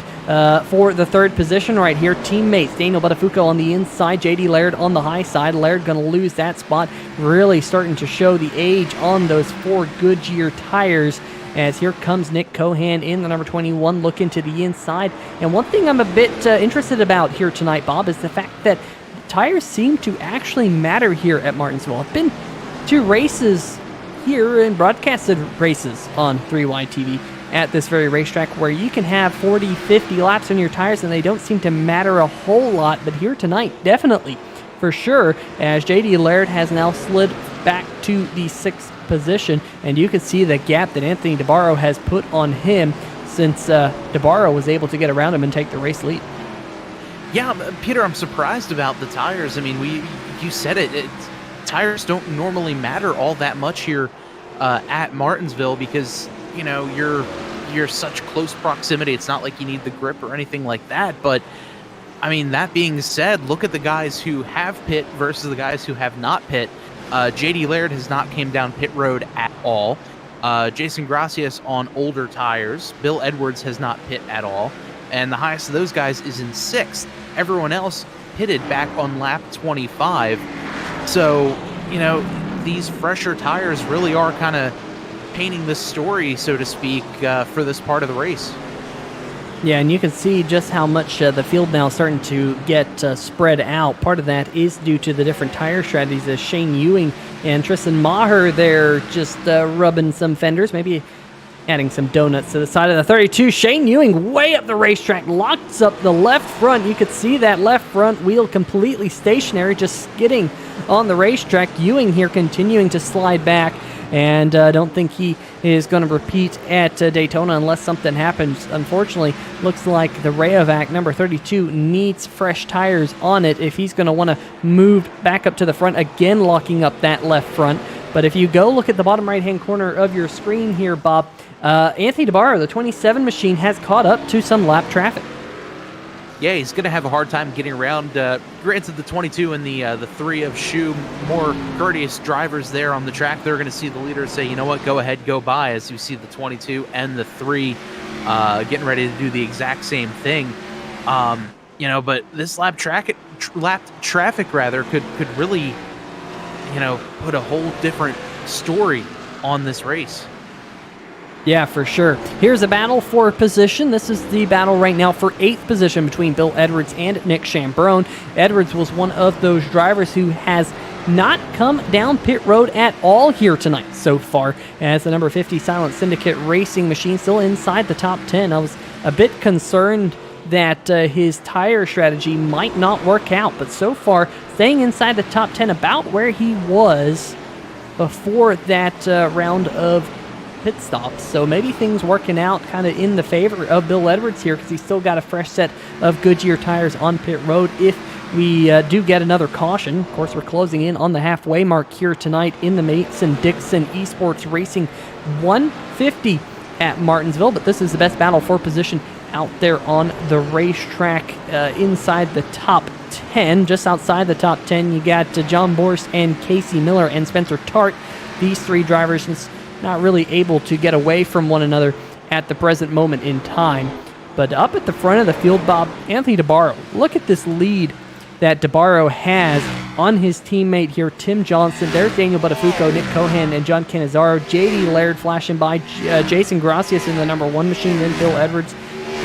for the 3rd position right here, teammates Daniel Buttafuoco on the inside, JD Laird on the high side. Laird going to lose that spot, really starting to show the age on those 4 Goodyear tires. As here comes Nick Cohan in the number 21, looking to the inside. And one thing I'm a bit interested about here tonight, Bob, is the fact that tires seem to actually matter here at Martinsville. I've been 2 races here and broadcasted races on 3Y TV, at this very racetrack where you can have 40, 50 laps on your tires and they don't seem to matter a whole lot. But here tonight, definitely, for sure, as JD Laird has now slid back to the 6th position, and you can see the gap that Anthony DeBarro has put on him since DeBarro was able to get around him and take the race lead. Yeah, Peter, I'm surprised about the tires. I mean, you said it. Tires don't normally matter all that much here at Martinsville because, you know, you're such close proximity. It's not like you need the grip or anything like that. But, I mean, that being said, look at the guys who have pit versus the guys who have not pit. JD Laird has not came down pit road at all. Jason Gracias on older tires. Bill Edwards has not pit at all. And the highest of those guys is in 6th. Everyone else pitted back on lap 25. So, you know, these fresher tires really are kind of painting the story, so to speak, for this part of the race. Yeah, and you can see just how much the field now is starting to get spread out. Part of that is due to the different tire strategies as Shane Ewing and Tristan Maher, they're just rubbing some fenders, maybe adding some donuts to the side of the 32. Shane Ewing way up the racetrack, locks up the left front. You could see that left front wheel completely stationary, just skidding on the racetrack. Ewing here continuing to slide back, and I don't think he is going to repeat at Daytona unless something happens. Unfortunately, looks like the Rayovac number 32 needs fresh tires on it if he's going to want to move back up to the front, again locking up that left front. But if you go look at the bottom right-hand corner of your screen here, Bob, Anthony DeBarro, the 27 machine, has caught up to some lap traffic. Yeah, he's going to have a hard time getting around. Granted, the 22 and the 3 of Shu, more courteous drivers there on the track. They're going to see the leader say, you know what, go ahead, go by, as you see the 22 and the 3 getting ready to do the exact same thing. You know, but this lap traffic could really, you know, put a whole different story on this race. Yeah, for sure. Here's a battle for position. This is the battle right now for 8th position between Bill Edwards and Nick Chambrone. Edwards was one of those drivers who has not come down pit road at all here tonight so far, as the number 50 Silent Syndicate Racing machine still inside the top 10. I was a bit concerned that his tire strategy might not work out, but so far staying inside the top 10, about where he was before that round of pit stops. So maybe things working out kind of in the favor of Bill Edwards here, because he's still got a fresh set of Goodyear tires on pit road if we do get another caution. Of course, we're closing in on the halfway mark here tonight in the Mason-Dixon eSports Racing 150 at Martinsville, but this is the best battle for position out there on the racetrack inside the top 10. Just outside the top 10, you got John Borst and Casey Miller and Spencer Tart. These 3 drivers just not really able to get away from one another at the present moment in time. But up at the front of the field, Bob, Anthony DeBarro. Look at this lead that DeBarro has on his teammate here, Tim Johnson. There's Daniel Buttafuoco, Nick Cohan, and John Cannizzaro. JD Laird flashing by, Jason Gracias in the number 1 machine, then Bill Edwards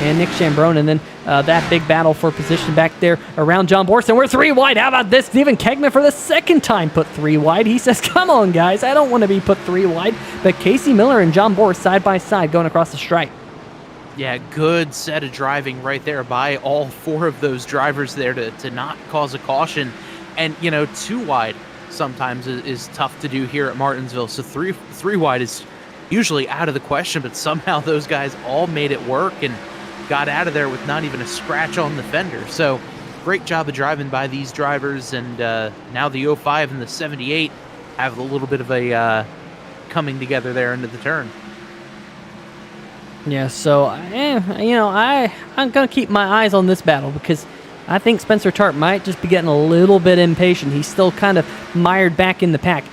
and Nick Chambrone, and then that big battle for position back there around John Borst. And we're 3 wide. How about this? Stephen Kegman for the second time put 3 wide. He says, come on, guys. I don't want to be put 3 wide. But Casey Miller and John Borst side by side going across the stripe. Yeah, good set of driving right there by all 4 of those drivers there to not cause a caution. And, you know, 2 wide sometimes is tough to do here at Martinsville. So 3 wide is usually out of the question, but somehow those guys all made it work and got out of there with not even a scratch on the fender. So great job of driving by these drivers, and now the 05 and the 78 have a little bit of a coming together there into the turn. Yeah, so, you know, I'm going to keep my eyes on this battle, because I think Spencer Tart might just be getting a little bit impatient. He's still kind of mired back in the pack.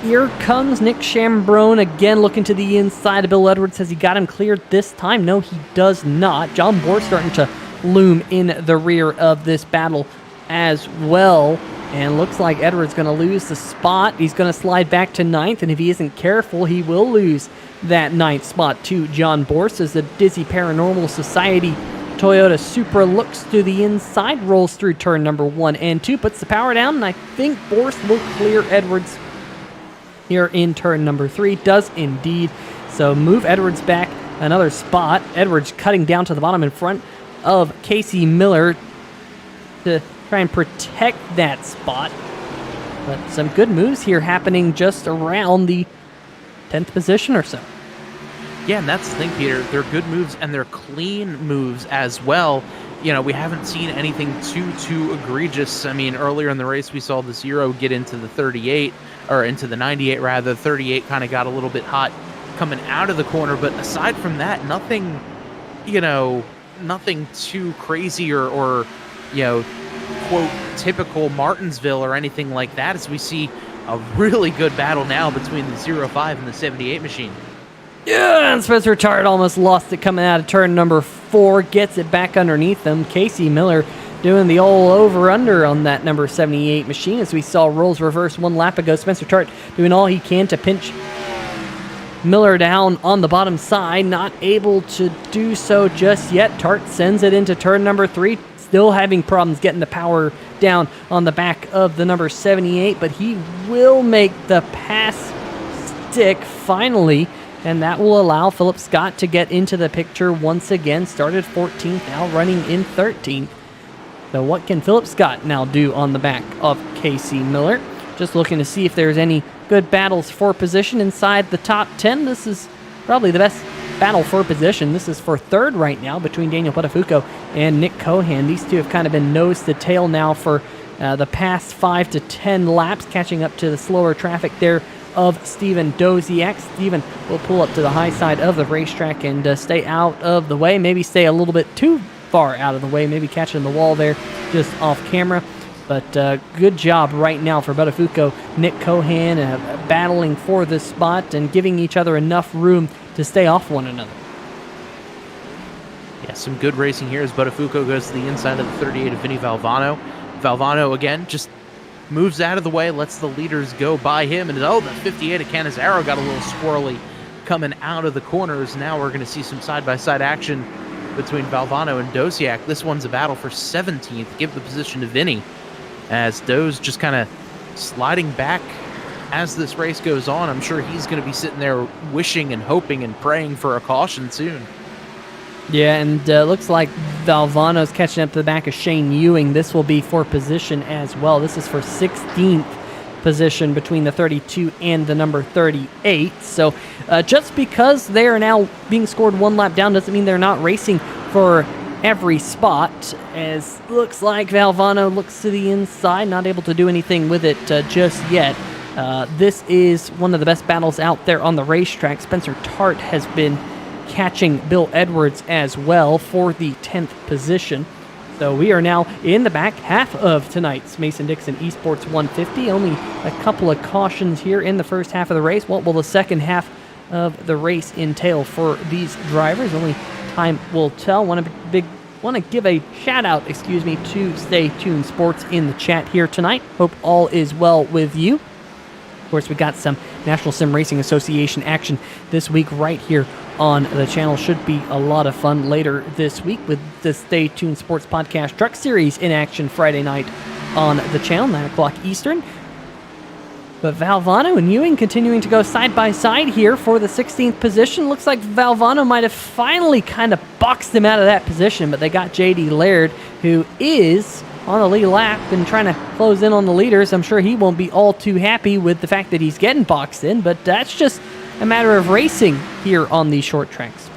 Here comes Nick Chambrone again, looking to the inside of Bill Edwards. Has he got him cleared this time? No, he does not. John Borst starting to loom in the rear of this battle as well. And looks like Edwards going to lose the spot. He's going to slide back to 9th, and if he isn't careful, he will lose that 9th spot to John Borst as the Dizzy Paranormal Society Toyota Supra looks to the inside, rolls through turn number 1 and 2, puts the power down, and I think Borst will clear Edwards here in turn number 3. Does indeed. So move Edwards back another spot. Edwards cutting down to the bottom in front of Casey Miller to try and protect that spot. But some good moves here happening just around the 10th position or so. Yeah, and that's the thing, Peter. They're good moves, and they're clean moves as well. You know, we haven't seen anything too egregious. I mean, earlier in the race, we saw the 0 get into the 38, or into the 98, rather. 38 kind of got a little bit hot coming out of the corner. But aside from that, nothing, you know, nothing too crazy or you know, quote, typical Martinsville or anything like that, as we see a really good battle now between the 05 and the 78 machine. Yeah, and Spencer Tart almost lost it coming out of turn number 4. Gets it back underneath him. Casey Miller doing the old over-under on that number 78 machine, as we saw roles reverse 1 lap ago. Spencer Tart doing all he can to pinch Miller down on the bottom side. Not able to do so just yet. Tart sends it into turn number 3. Still having problems getting the power down on the back of the number 78, but he will make the pass stick finally, and that will allow Philip Scott to get into the picture once again. Started 14th, now running in 13th. So what can Philip Scott now do on the back of Casey Miller? Just looking to see if there's any good battles for position inside the top 10. This is probably the best battle for position. This is for 3rd right now between Daniel Buttafuoco and Nick Cohan. These two have kind of been nose to tail now for the past 5 to 10 laps, catching up to the slower traffic there of Steven Doziak. Steven will pull up to the high side of the racetrack and stay out of the way, maybe stay a little bit too far out of the way, maybe catching the wall there just off camera. But good job right now for Buttafuoco, Nick Cohan, battling for this spot and giving each other enough room to stay off one another. Yeah, some good racing here as Buttafuoco goes to the inside of the 38 of Vinny Valvano. Valvano, again, just moves out of the way, lets the leaders go by him. And, the 58 of Canizaro got a little squirrely coming out of the corners. Now we're going to see some side-by-side action between Valvano and Doziak. This one's a battle for 17th. Give the position to Vinny, as Doze just kind of sliding back as this race goes on. I'm sure he's going to be sitting there wishing and hoping and praying for a caution soon. Yeah, and looks like Valvano's catching up to the back of Shane Ewing. This will be for position as well. This is for 16th position between the 32 and the number 38. So just because they are now being scored 1 lap down doesn't mean they're not racing for every spot, as looks like Valvano looks to the inside, not able to do anything with it just yet. This is one of the best battles out there on the racetrack. Spencer Tart has been catching Bill Edwards as well for the 10th position. So we are now in the back half of tonight's Mason-Dixon eSports 150. Only a couple of cautions here in the first half of the race. What will the second half of the race entail for these drivers? Only time will tell. Want to give a shout out, to Stay Tuned Sports in the chat here tonight. Hope all is well with you. Of course, we got some National Sim Racing Association action this week right here on the channel. Should be a lot of fun later this week with the Stay Tuned Sports Podcast Truck Series in action Friday night on the channel, 9 o'clock Eastern. But Valvano and Ewing continuing to go side by side here for the 16th position. Looks like Valvano might have finally kind of boxed him out of that position, but they got JD Laird, who is on the lead lap and trying to close in on the leaders. I'm sure he won't be all too happy with the fact that he's getting boxed in, but that's just a matter of racing here on these short tracks.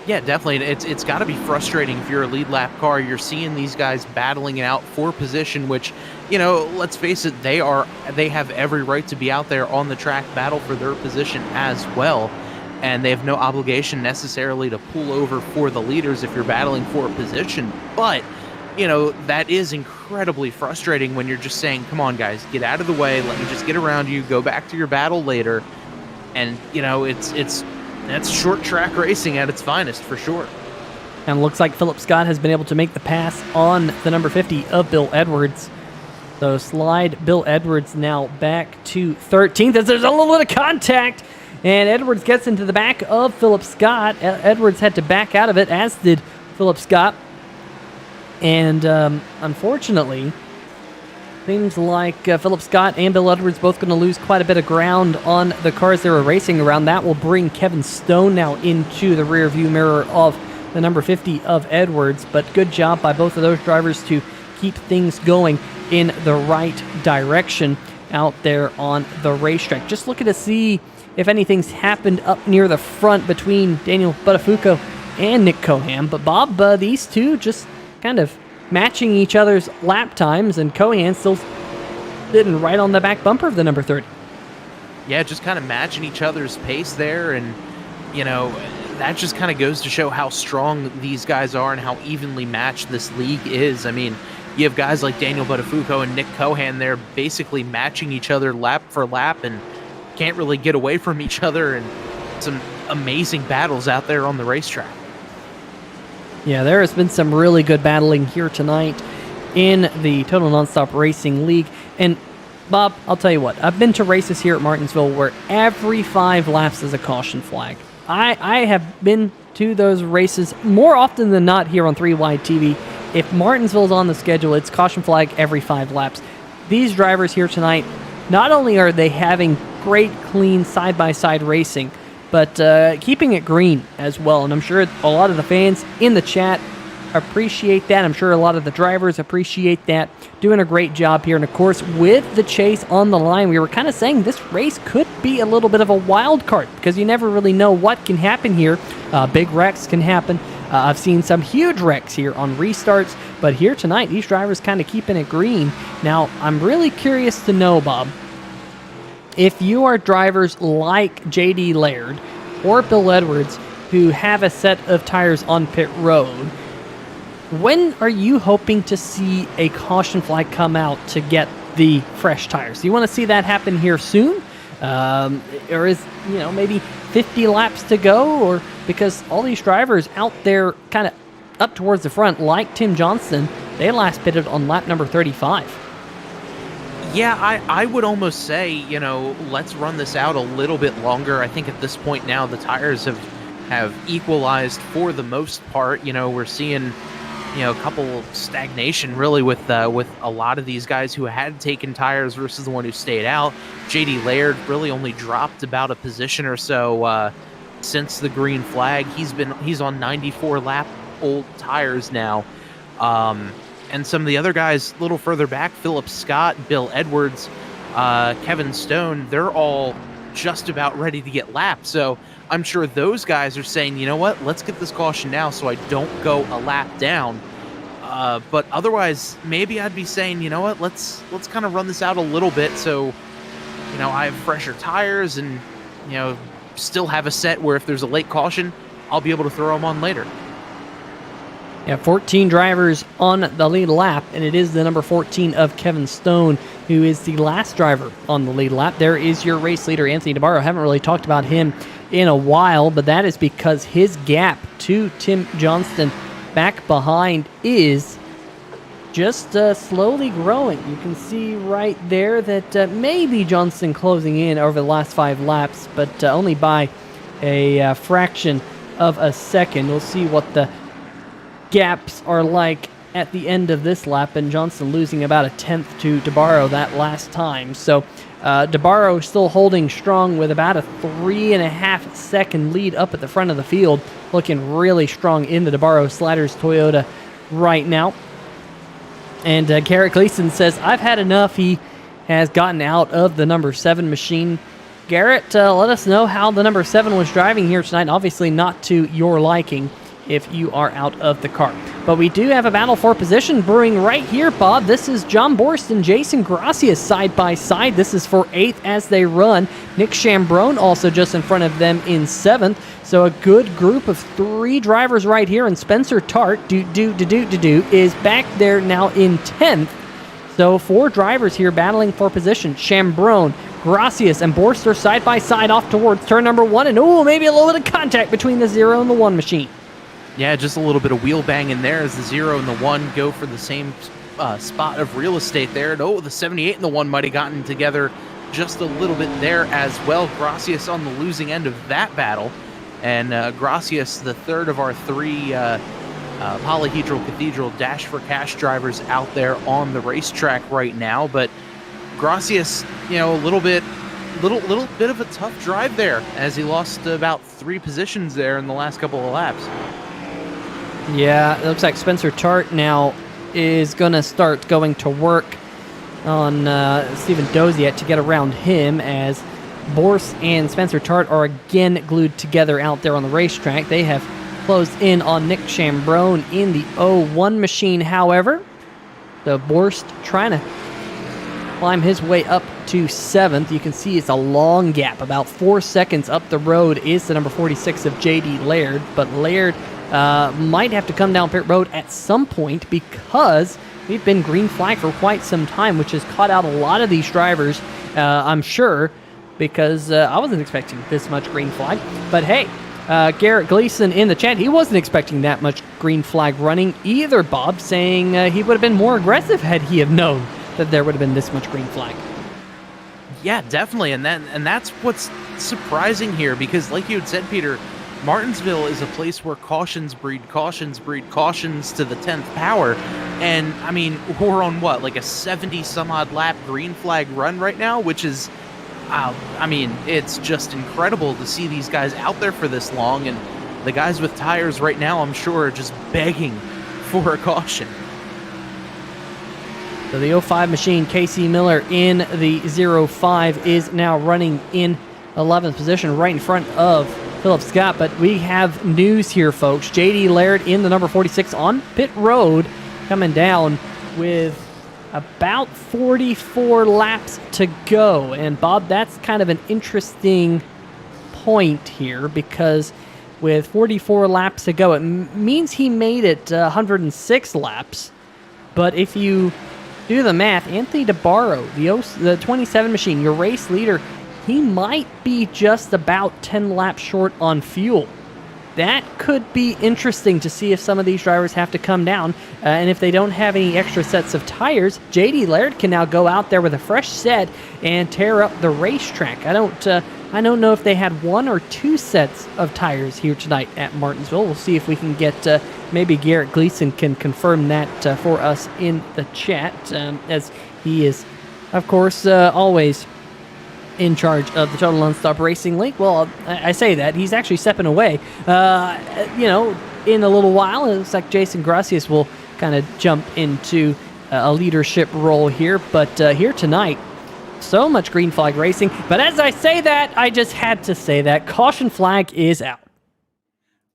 Yeah, definitely. It's got to be frustrating if you're a lead lap car. You're seeing these guys battling it out for position, which, let's face it, they have every right to be out there on the track, battle for their position as well. And they have no obligation necessarily to pull over for the leaders if you're battling for a position. But, that is incredibly frustrating when you're just saying, come on, guys, get out of the way. Let me just get around you. Go back to your battle later. And, that's short track racing at its finest for sure. And it looks like Philip Scott has been able to make the pass on the number 50 of Bill Edwards. So slide Bill Edwards now back to 13th as there's a little bit of contact. And Edwards gets into the back of Philip Scott. Edwards had to back out of it, as did Philip Scott. And unfortunately, Seems like Philip Scott and Bill Edwards both going to lose quite a bit of ground on the cars they were racing around. That will bring Kevin Stone now into the rear view mirror of the number 50 of Edwards. But good job by both of those drivers to keep things going in the right direction out there on the racetrack. Just looking to see if anything's happened up near the front between Daniel Buttafuoco and Nick Cohan. But Bob, these two just kind of matching each other's lap times, and Cohan still sitting right on the back bumper of the number 30. Yeah, just kind of matching each other's pace there, and, you know, that just kind of goes to show how strong these guys are and how evenly matched this league is. I mean, you have guys like Daniel Buttafuoco and Nick Cohan there basically matching each other lap for lap and can't really get away from each other, and some amazing battles out there on the racetrack. Yeah, there has been some really good battling here tonight in the Total Nonstop Racing League. And Bob, I'll tell you what, I've been to races here at Martinsville where every 5 laps is a caution flag. I have been to those races more often than not here on 3 Wide TV. If Martinsville's on the schedule, it's caution flag every 5 laps. These drivers here tonight, not only are they having great, clean side-by-side racing, but keeping it green as well. And I'm sure a lot of the fans in the chat appreciate that. I'm sure a lot of the drivers appreciate that. Doing a great job here. And of course, with the chase on the line, we were kind of saying this race could be a little bit of a wild card because you never really know what can happen here. Big wrecks can happen. I've seen some huge wrecks here on restarts, but here tonight, these drivers kind of keeping it green. Now, I'm really curious to know, Bob, if you are drivers like JD Laird or Bill Edwards who have a set of tires on pit road, when are you hoping to see a caution flag come out to get the fresh tires? Do you want to see that happen here soon? Or is, maybe 50 laps to go? Or because all these drivers out there kind of up towards the front, like Tim Johnston, they last pitted on lap number 35. Yeah, I would almost say, let's run this out a little bit longer. I think at this point now the tires have equalized for the most part. We're seeing, a couple stagnation really with a lot of these guys who had taken tires versus the one who stayed out. JD Laird really only dropped about a position or so since the green flag. He's on 94 lap old tires now. And some of the other guys a little further back, Philip Scott, Bill Edwards, Kevin Stone, they're all just about ready to get lapped. So I'm sure those guys are saying, you know what, let's get this caution now so I don't go a lap down. But otherwise, maybe I'd be saying, you know what, let's kind of run this out a little bit so, I have fresher tires and, still have a set where if there's a late caution, I'll be able to throw them on later. Yeah, 14 drivers on the lead lap, and it is the number 14 of Kevin Stone, who is the last driver on the lead lap. There is your race leader, Anthony DeBarro. I haven't really talked about him in a while, but that is because his gap to Tim Johnston back behind is just slowly growing. You can see right there that maybe Johnston closing in over the last 5 laps, but only by a fraction of a second. We'll see what the gaps are like at the end of this lap, and Johnston losing about a tenth to DeBarro that last time. So DeBarro still holding strong with about a 3.5 second lead up at the front of the field, looking really strong in the DeBarro Sliders Toyota right now. And Garrett Gleason says, I've had enough. He has gotten out of the number 7 machine. Garrett, let us know how the number 7 was driving here tonight. Obviously not to your liking if you are out of the car. But we do have a battle for position brewing right here, Bob. This is John Borst and Jason Gracias side by side. This is for 8th as they run. Nick Chambrone also just in front of them in 7th. So a good group of 3 drivers right here. And Spencer Tart, is back there now in 10th. So 4 drivers here battling for position. Chambrone, Gracias, and Borst are side by side off towards turn number 1. And maybe a little bit of contact between the 0 and the 1 machine. Yeah, just a little bit of wheel bang in there as the 0 and the 1 go for the same spot of real estate there. And the 78 and the 1 might have gotten together just a little bit there as well. Gracias on the losing end of that battle. And Gracias, the third of our 3 Polyhedral Cathedral Dash for Cash drivers out there on the racetrack right now. But Gracias, a little bit of a tough drive there as he lost about 3 positions there in the last couple of laps. Yeah, it looks like Spencer Tart now is going to start going to work on Stephen Doziet to get around him, as Borse and Spencer Tart are again glued together out there on the racetrack. They have closed in on Nick Chambrone in the 01 machine, however. The Borst trying to climb his way up to 7th. You can see it's a long gap. About 4 seconds up the road is the number 46 of J.D. Laird, but Laird might have to come down pit road at some point because we've been green flag for quite some time, which has caught out a lot of these drivers, I'm sure, because I wasn't expecting this much green flag. But hey, Garrett Gleason in the chat, he wasn't expecting that much green flag running either, Bob, saying he would have been more aggressive had he have known that there would have been this much green flag. Yeah, definitely, and that's what's surprising here, because like you had said, Peter, Martinsville is a place where cautions breed cautions to the 10th power, and I mean, we're on what, like a 70 some odd lap green flag run right now, which is, I mean, it's just incredible to see these guys out there for this long, and the guys with tires right now, I'm sure, are just begging for a caution. So the 05 machine, Casey Miller in the 05 is now running in 11th position right in front of Philip Scott. But we have news here, folks. J.D. Laird in the number 46 on pit road, coming down with about 44 laps to go. And Bob, that's kind of an interesting point here, because with 44 laps to go, it means he made it 106 laps. But if you do the math, Anthony DeBarro, the 27 machine, your race leader, he might be just about 10 laps short on fuel. That could be interesting to see if some of these drivers have to come down. And if they don't have any extra sets of tires, J.D. Laird can now go out there with a fresh set and tear up the racetrack. I don't know if they had 1 or 2 sets of tires here tonight at Martinsville. We'll see if we can get, maybe Garrett Gleason can confirm that for us in the chat, as he is, of course, always in charge of the Total Nonstop Racing League. Well, I say that. He's actually stepping away. In a little while, it looks like Jason Gracias will kind of jump into a leadership role here. But here tonight, so much green flag racing. But as I say that, I just had to say that. Caution flag is out.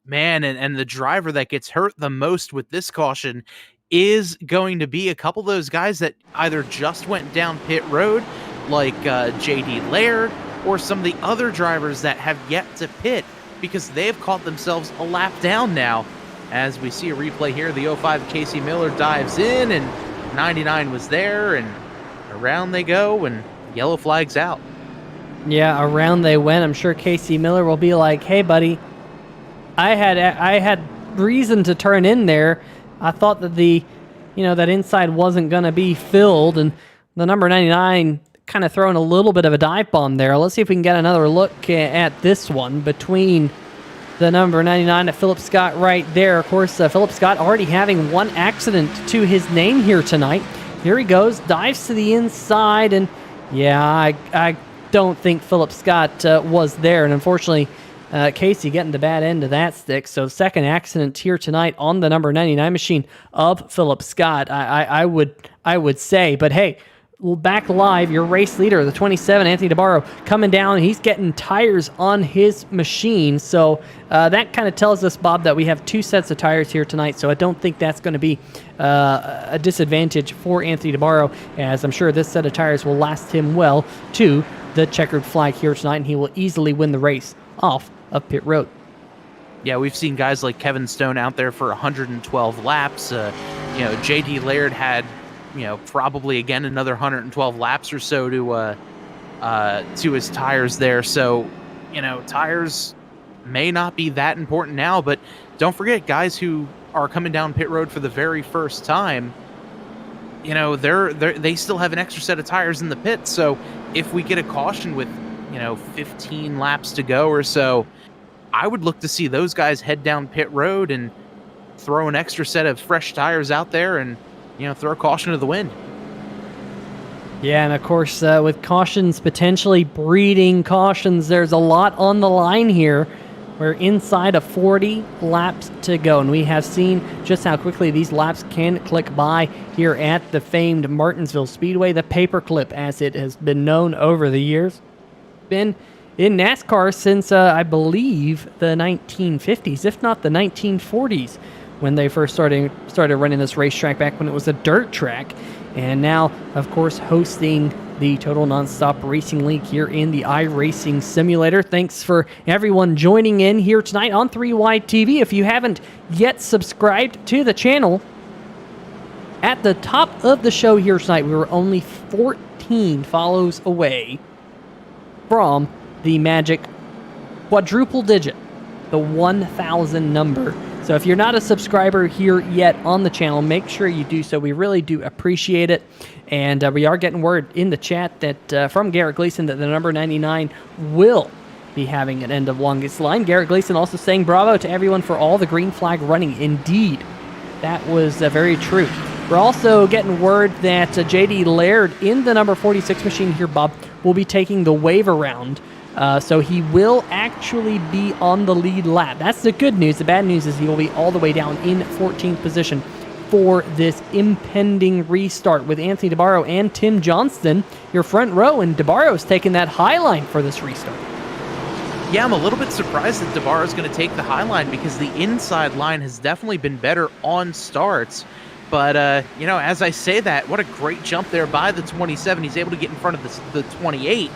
Man, and the driver that gets hurt the most with this caution is going to be a couple of those guys that either just went down pit road, like J.D. Laird, or some of the other drivers that have yet to pit, because they've caught themselves a lap down now. As we see a replay here, the 05 Casey Miller dives in, and 99 was there, and around they go, and yellow flag's out. Yeah, around they went. I'm sure Casey Miller will be like, hey, buddy, I had reason to turn in there. I thought that that inside wasn't going to be filled, and the number 99 kind of throwing a little bit of a dive bomb there. Let's see if we can get another look at this one between the number 99 to Philip Scott right there. Of course, Philip Scott already having 1 accident to his name here tonight. Here he goes, dives to the inside, and yeah, I don't think Philip Scott was there, and unfortunately, Casey getting the bad end of that stick. So second accident here tonight on the number 99 machine of Philip Scott, I would say. But hey, back live, your race leader, the 27, Anthony DeBarro, coming down. He's getting tires on his machine. So that kind of tells us, Bob, that we have 2 sets of tires here tonight. So I don't think that's going to be a disadvantage for Anthony DeBarro, as I'm sure this set of tires will last him well to the checkered flag here tonight, and he will easily win the race off of pit road. Yeah, we've seen guys like Kevin Stone out there for 112 laps. J.D. Laird had, probably again another 112 laps or so to his tires there. So, tires may not be that important now, but don't forget, guys who are coming down pit road for the very first time, they still have an extra set of tires in the pit. So if we get a caution with 15 laps to go or so, I would look to see those guys head down pit road and throw an extra set of fresh tires out there and, throw caution to the wind. Yeah, and of course, with cautions potentially breeding cautions, there's a lot on the line here. We're inside of 40 laps to go, and we have seen just how quickly these laps can click by here at the famed Martinsville Speedway, the paperclip, as it has been known over the years. Been in NASCAR since, I believe, the 1950s, if not the 1940s, when they first started running this racetrack back when it was a dirt track. And now, of course, hosting the Total Nonstop Racing League here in the iRacing Simulator. Thanks for everyone joining in here tonight on 3Wide TV. If you haven't yet subscribed to the channel, at the top of the show here tonight, we were only 14 follows away from the magic quadruple digit, the 1,000 number. So if you're not a subscriber here yet on the channel, make sure you do so. We really do appreciate it. And we are getting word in the chat that from Garrett Gleason that the number 99 will be having an end of longest line. Garrett Gleason also saying bravo to everyone for all the green flag running. Indeed, that was very true. We're also getting word that JD Laird in the number 46 machine here, Bob, will be taking the wave around. So he will actually be on the lead lap. That's the good news. The bad news is he will be all the way down in 14th position for this impending restart with Anthony DeBarro and Tim Johnston, your front row, and DeBarro's taking that high line for this restart. Yeah, I'm a little bit surprised that DeBarro's going to take the high line because the inside line has definitely been better on starts. But, as I say that, what a great jump there by the 27. He's able to get in front of the 28.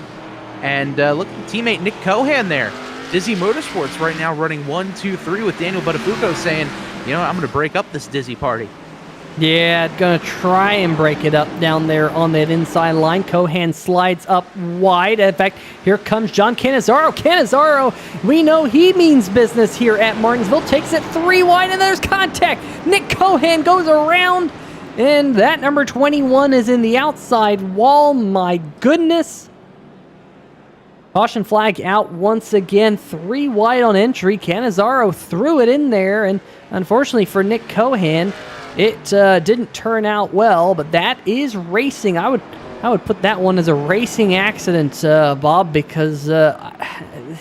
And look at teammate Nick Cohan there. Dizzy Motorsports right now running 1, 2, 3 with Daniel Buttafuoco saying, I'm going to break up this Dizzy party. Yeah, going to try and break it up down there on that inside line. Cohan slides up wide. In fact, here comes John Cannizzaro. Cannizzaro, we know he means business here at Martinsville. Takes it 3 wide, and there's contact. Nick Cohan goes around, and that number 21 is in the outside wall. My goodness. Caution flag out once again. 3 wide on entry. Cannizzaro threw it in there, and unfortunately for Nick Cohan, it didn't turn out well, but that is racing. I would put that one as a racing accident, Bob, because we're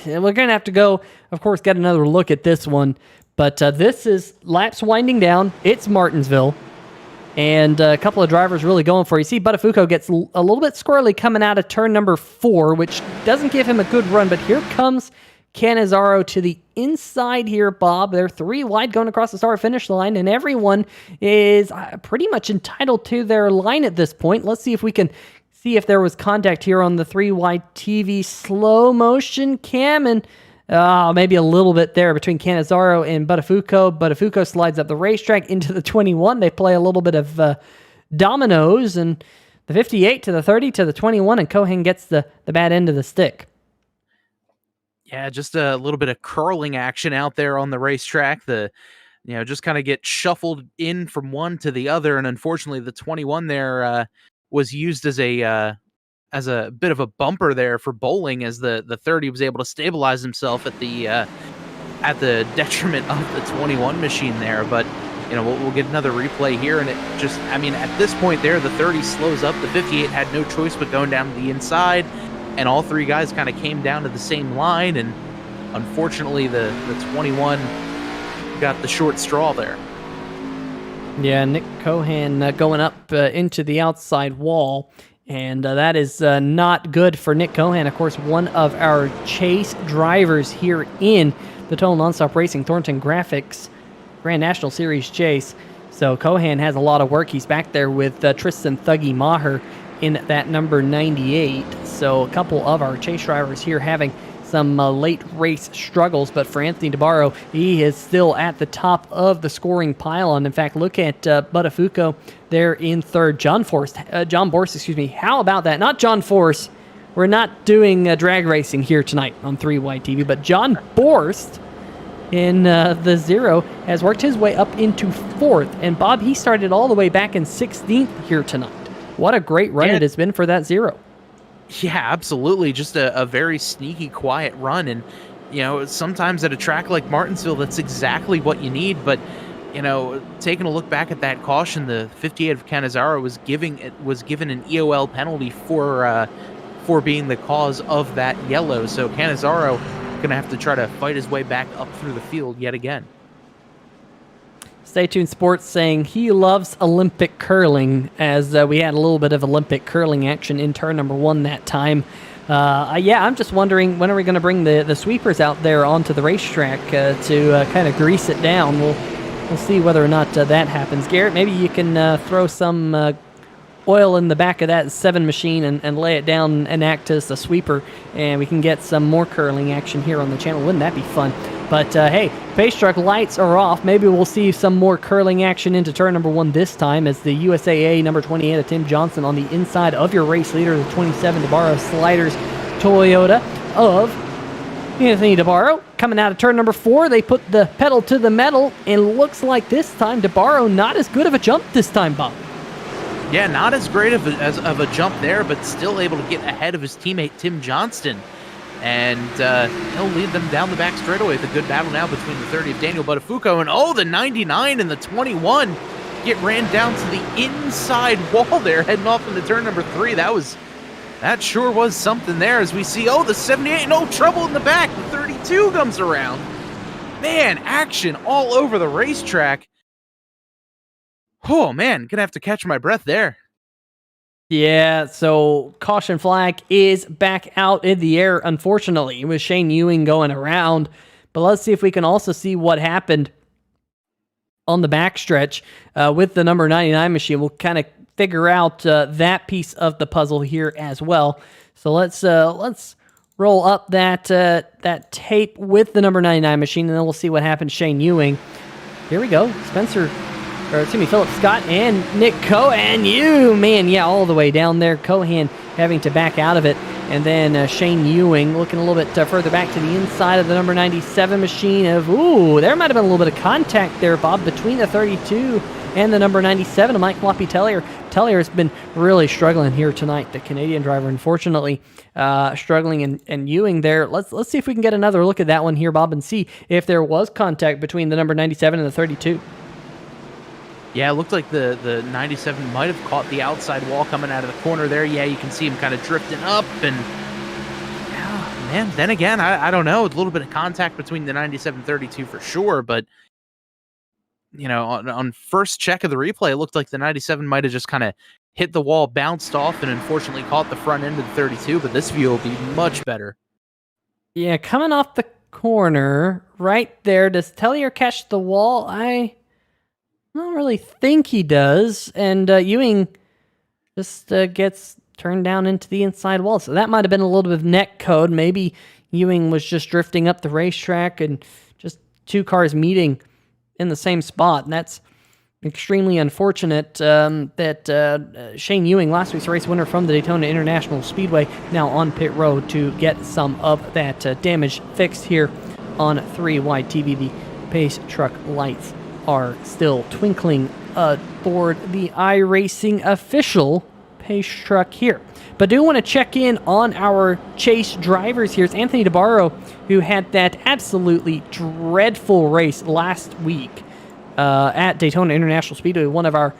going to have to go, of course, get another look at this one. But this is laps winding down. It's Martinsville. And a couple of drivers really going for it. You see Buttafuoco gets a little bit squirrely coming out of turn number 4, which doesn't give him a good run. But here comes Cannizzaro to the inside here, Bob. They're 3 wide going across the start-finish line, and everyone is pretty much entitled to their line at this point. Let's see if we can see if there was contact here on the 3 wide TV slow motion cam, and maybe a little bit there between Cannizzaro and Buttafuoco. Buttafuoco slides up the racetrack into the 21. They play a little bit of dominoes, and the 58 to the 30 to the 21, and Cohan gets the bad end of the stick. Yeah, just a little bit of curling action out there on the racetrack. Just kind of get shuffled in from one to the other, and unfortunately, the 21 there was used as a bit of a bumper there for bowling, as the 30 was able to stabilize himself at the detriment of the 21 machine there. But we'll get another replay here, and at this point there, the 30 slows up. The 58 had no choice but going down to the inside. And all 3 guys kind of came down to the same line, and unfortunately the 21 got the short straw there. Yeah, Nick Cohan going up into the outside wall, and that is not good for Nick Cohan. Of course, one of our chase drivers here in the Total Nonstop Racing Thornton Graphix Grand National Series chase. So Cohan has a lot of work. He's back there with Tristan Thuggy Maher in that number 98. So a couple of our chase drivers here having some late race struggles, but for Anthony DeBarro, he is still at the top of the scoring pylon. In fact, look at Buttafuoco there in third. John Borst, How about that? Not John Force. We're not doing drag racing here tonight on 3Wide TV, but John Borst in the 0 has worked his way up into 4th. And Bob, he started all the way back in 16th here tonight. What a great run it has been for that 0. Yeah, absolutely. Just a very sneaky, quiet run. And, sometimes at a track like Martinsville, that's exactly what you need. But, taking a look back at that caution, the 58 of Cannizzaro was given an EOL penalty for being the cause of that yellow. So Cannizzaro going to have to try to fight his way back up through the field yet again. Stay Tuned Sports saying he loves Olympic curling, as we had a little bit of Olympic curling action in turn number 1 that time. I'm just wondering, when are we going to bring the sweepers out there onto the racetrack to kind of grease it down? We'll see whether or not that happens. Garrett, maybe you can throw some oil in the back of that 7 machine and lay it down and act as the sweeper, and we can get some more curling action here on the channel. Wouldn't that be fun? But hey, pace truck lights are off. Maybe we'll see some more curling action into turn number 1 this time, as the USAA number 28 of Tim Johnson on the inside of your race leader, the 27 DeBarro Sliders Toyota of Anthony DeBarro. Coming out of turn number 4, they put the pedal to the metal, and looks like this time DeBarro not as good of a jump this time, Bob. Yeah, not as great of a jump there, but still able to get ahead of his teammate Tim Johnston. And he'll lead them down the back straightaway with a good battle now between the 30 of Daniel Buttafuoco and the 99 and the 21 get ran down to the inside wall there, heading off into turn number 3. That sure was something there, as we see, the 78, no trouble in the back. The 32 comes around. Man, action all over the racetrack. Oh, man, gonna have to catch my breath there. Yeah, so caution flag is back out in the air, unfortunately, with Shane Ewing going around. But let's see if we can also see what happened on the backstretch with the number 99 machine. We'll kind of figure out that piece of the puzzle here as well. So let's roll up that tape with the number 99 machine, and then we'll see what happened to Shane Ewing. Here we go. Philip Scott and Nick Cohan. All the way down there. Cohan having to back out of it. And then Shane Ewing looking a little bit further back to the inside of the number 97 machine. There might have been a little bit of contact there, Bob, between the 32 and the number 97 of Mike Floppy Tellier. Tellier has been really struggling here tonight, the Canadian driver, unfortunately, struggling, and Ewing there. Let's see if we can get another look at that one here, Bob, and see if there was contact between the number 97 and the 32. Yeah, it looked like the 97 might have caught the outside wall coming out of the corner there. Yeah, you can see him kind of drifting up, and yeah, man, then again, I don't know. A little bit of contact between the 97 and 32 for sure, but on first check of the replay, it looked like the 97 might have just kind of hit the wall, bounced off, and unfortunately caught the front end of the 32, but this view will be much better. Yeah, coming off the corner right there, does Tellier catch the wall? I don't really think he does, and Ewing just gets turned down into the inside wall, so that might have been a little bit of net code. Maybe Ewing was just drifting up the racetrack and just two cars meeting in the same spot, and that's extremely unfortunate that Shane Ewing, last week's race winner from the Daytona International Speedway, now on pit road to get some of that damage fixed here on 3-wide TV. The pace truck lights are still twinkling aboard the iRacing official pace truck here. But do want to check in on our chase drivers here. It's Anthony DeBarro, who had that absolutely dreadful race last week at Daytona International Speedway, one of our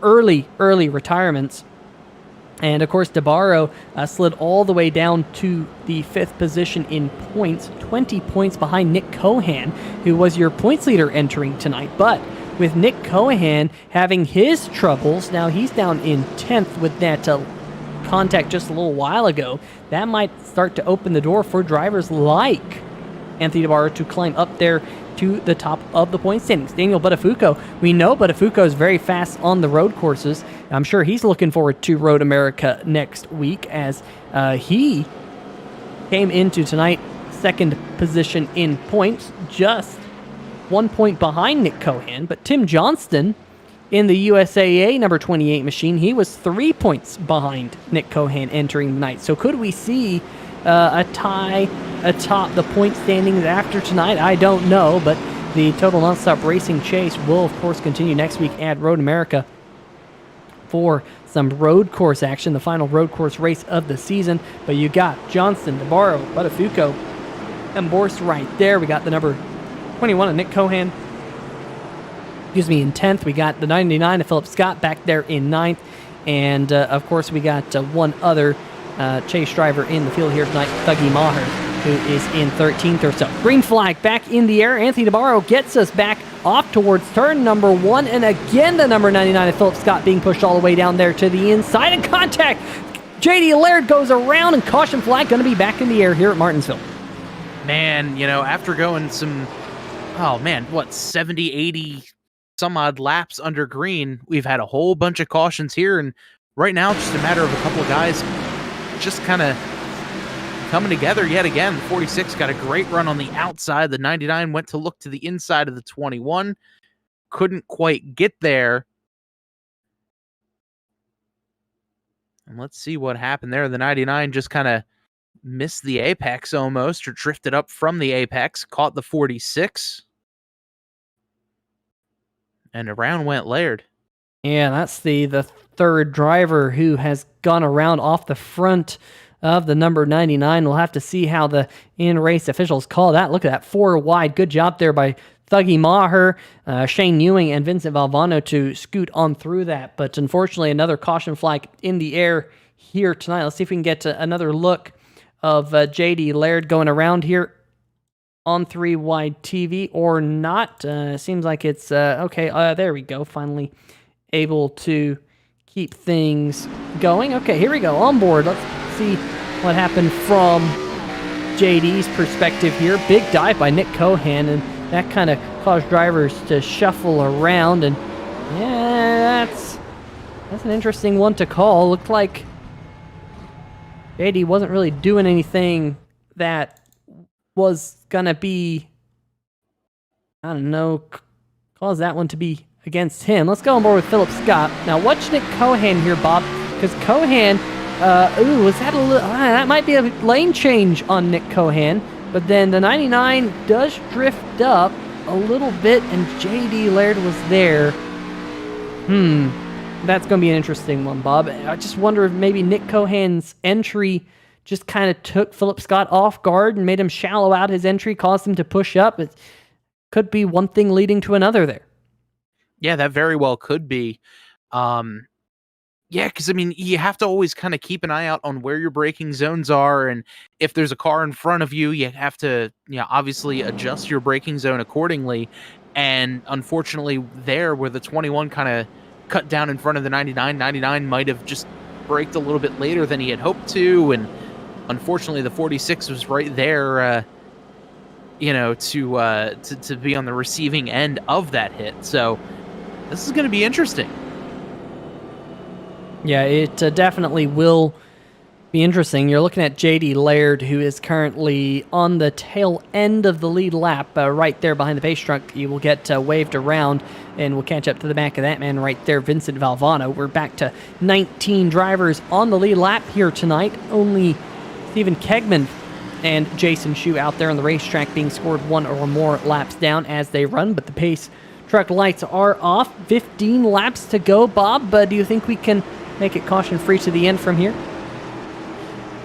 early retirements. And of course, DeBarro slid all the way down to the 5th position in points, 20 points behind Nick Cohan, who was your points leader entering tonight. But with Nick Cohan having his troubles, now he's down in 10th with that contact just a little while ago. That might start to open the door for drivers like Anthony DeBarro to climb up there to the top of the point standings. Daniel Buttafuoco, we know Buttafuoco is very fast on the road courses. I'm sure he's looking forward to Road America next week, as he came into tonight 2nd position in points, just 1 point behind Nick Cohan. But Tim Johnston in the USAA number 28 machine, he was 3 points behind Nick Cohan entering the night. So could we see a tie atop the point standings after tonight? I don't know, but the Total Nonstop Racing Chase will, of course, continue next week at Road America for some road course action, the final road course race of the season. But you got Johnston, DeBarro, Buttafuoco, and Borst right there. We got the number 21 of Nick Cohan in 10th. We got the 99 of Philip Scott back there in 9th. And, of course, we got one other chase driver in the field here tonight, Thuggy Maher, who is in 13th or so. Green flag back in the air. Anthony DeBarro gets us back off towards turn number 1. And again, the number 99 of Philip Scott being pushed all the way down there to the inside. And contact! J.D. Laird goes around, and caution flag going to be back in the air here at Martinsville. Man, after going some, 70, 80 some odd laps under green, we've had a whole bunch of cautions here, and right now it's just a matter of a couple of guys just kind of coming together yet again. The 46 got a great run on the outside. The 99 went to look to the inside of the 21. Couldn't quite get there. And let's see what happened there. The 99 just kind of missed the apex almost, or drifted up from the apex, caught the 46. And around went Laird. Yeah, that's the third driver who has gone around off the front of the number 99. We'll have to see how the in-race officials call that. Look at that, 4 wide. Good job there by Thuggy Maher, Shane Ewing, and Vincent Valvano to scoot on through that. But unfortunately, another caution flag in the air here tonight. Let's see if we can get another look of J.D. Laird going around here on 3 wide TV or not. Seems like it's okay. There we go. Finally able to keep things going. Okay, here we go. On board. Let's see what happened from JD's perspective here. Big dive by Nick Cohan, and that kind of caused drivers to shuffle around. And yeah, that's an interesting one to call. Looked like JD wasn't really doing anything that was gonna be, I don't know, cause that one to be against him. Let's go on board with Philip Scott. Now watch Nick Cohan here, Bob, because Cohan, was that a little, that might be a lane change on Nick Cohan, but then the 99 does drift up a little bit, and JD Laird was there. That's going to be an interesting one, Bob. I just wonder if maybe Nick Cohan's entry just kind of took Philip Scott off guard and made him shallow out his entry, caused him to push up. It could be one thing leading to another there. Yeah, that very well could be. Because, you have to always kind of keep an eye out on where your braking zones are, and if there's a car in front of you, you have to obviously adjust your braking zone accordingly. And unfortunately, there where the 21 kind of cut down in front of the 99 might have just braked a little bit later than he had hoped to, and unfortunately the 46 was right there to be on the receiving end of that hit. So this is going to be interesting. Yeah, it definitely will be interesting. You're looking at J.D. Laird, who is currently on the tail end of the lead lap, right there behind the base truck. He will get waved around, and we'll catch up to the back of that man right there, Vincent Valvano. We're back to 19 drivers on the lead lap here tonight. Only Stephen Kegman and Jason Shue out there on the racetrack being scored 1 or more laps down as they run, but the pace truck lights are off. 15 laps to go, Bob. Do you think we can make it caution-free to the end from here?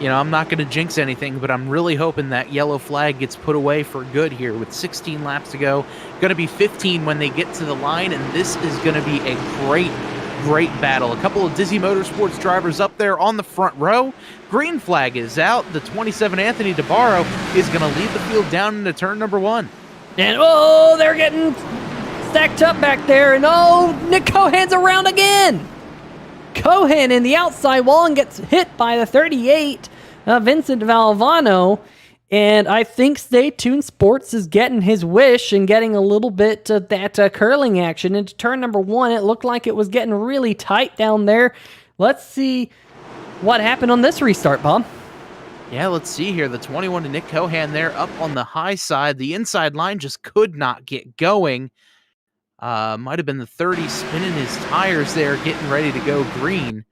I'm not going to jinx anything, but I'm really hoping that yellow flag gets put away for good here with 16 laps to go. Going to be 15 when they get to the line, and this is going to be a great battle. A couple of Dizzy Motorsports drivers up there on the front row. Green flag is out. The 27 Anthony DeBarro is going to lead the field down into turn number 1. And they're getting stacked up back there, and Nick Cohan's around again. Cohan in the outside wall and gets hit by the 38, Vincent Valvano. And I think Stay Tuned Sports is getting his wish and getting a little bit of that curling action into turn number 1. It looked like it was getting really tight down there. Let's see what happened on this restart, Bob. Yeah, let's see here. The 21 to Nick Cohan there up on the high side. The inside line just could not get going. Might have been the 30 spinning his tires there, getting ready to go green.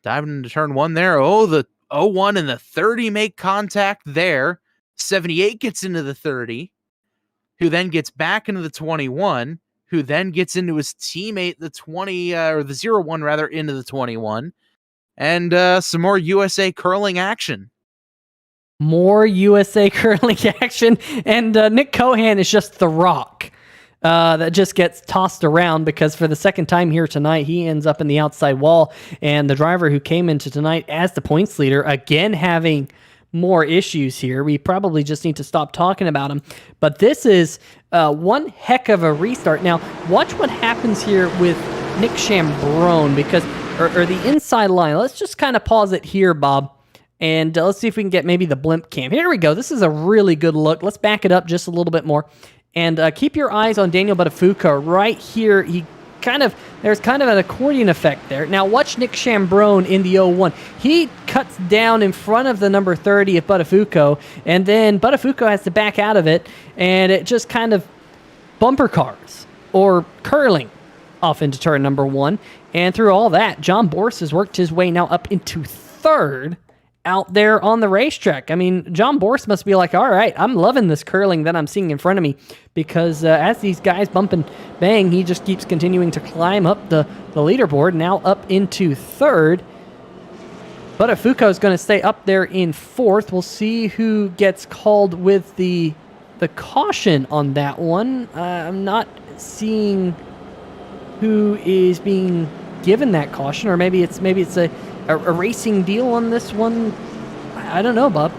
Diving into turn 1 there. The 01 and the 30 make contact there. 78 gets into the 30, who then gets back into the 21, who then gets into his teammate, the 20, or the 01 rather, into the 21. And some more USA curling action. More USA curling action. And Nick Cohan is just the rock. that just gets tossed around because for the second time here tonight, he ends up in the outside wall. And the driver who came into tonight as the points leader, again having more issues here. We probably just need to stop talking about him. But this is one heck of a restart. Now, watch what happens here with Nick Chambrone, because, or the inside line. Let's just kind of pause it here, Bob. And let's see if we can get maybe the blimp cam. Here we go. This is a really good look. Let's back it up just a little bit more. And keep your eyes on Daniel Buttafuoco right here. There's kind of an accordion effect there. Now watch Nick Chambrone in the 0-1. He cuts down in front of the number 30 of Buttafuoco, and then Buttafuoco has to back out of it, and it just kind of bumper cars or curling off into turn number 1. And through all that, John Borst has worked his way now up into third out there on the racetrack. I mean, John Borst must be like, all right, I'm loving this curling that I'm seeing in front of me, because as these guys bump and bang, he just keeps continuing to climb up the leaderboard, now up into third. Buttafuoco is going to stay up there in fourth. We'll see who gets called with the caution on that one. I'm not seeing who is being given that caution, or maybe it's a racing deal on this one. I don't know, Bob.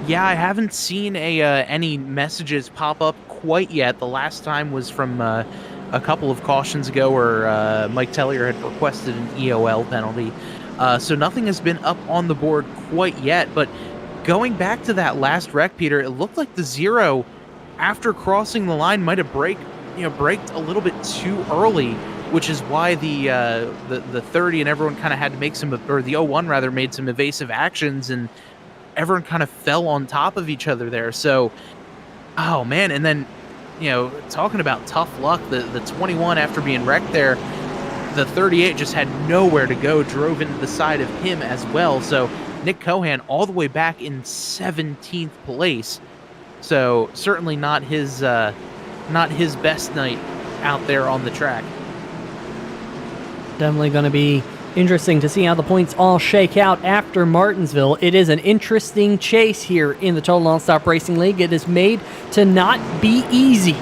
Yeah, I haven't seen any messages pop up quite yet. The last time was from a couple of cautions ago where Mike Tellier had requested an EOL penalty. So nothing has been up on the board quite yet. But going back to that last wreck, Peter, it looked like the 0 after crossing the line might have braked a little bit too early, which is why the 30 and everyone kind of had to make some, or the 01 rather, made some evasive actions, and everyone kind of fell on top of each other there. So, oh man, and then, talking about tough luck, the 21 after being wrecked there, the 38 just had nowhere to go, drove into the side of him as well. So Nick Cohan all the way back in 17th place. So certainly not his best night out there on the track. Definitely going to be interesting to see how the points all shake out after Martinsville. It is an interesting chase here in the Total Nonstop Racing League. It is made to not be easy.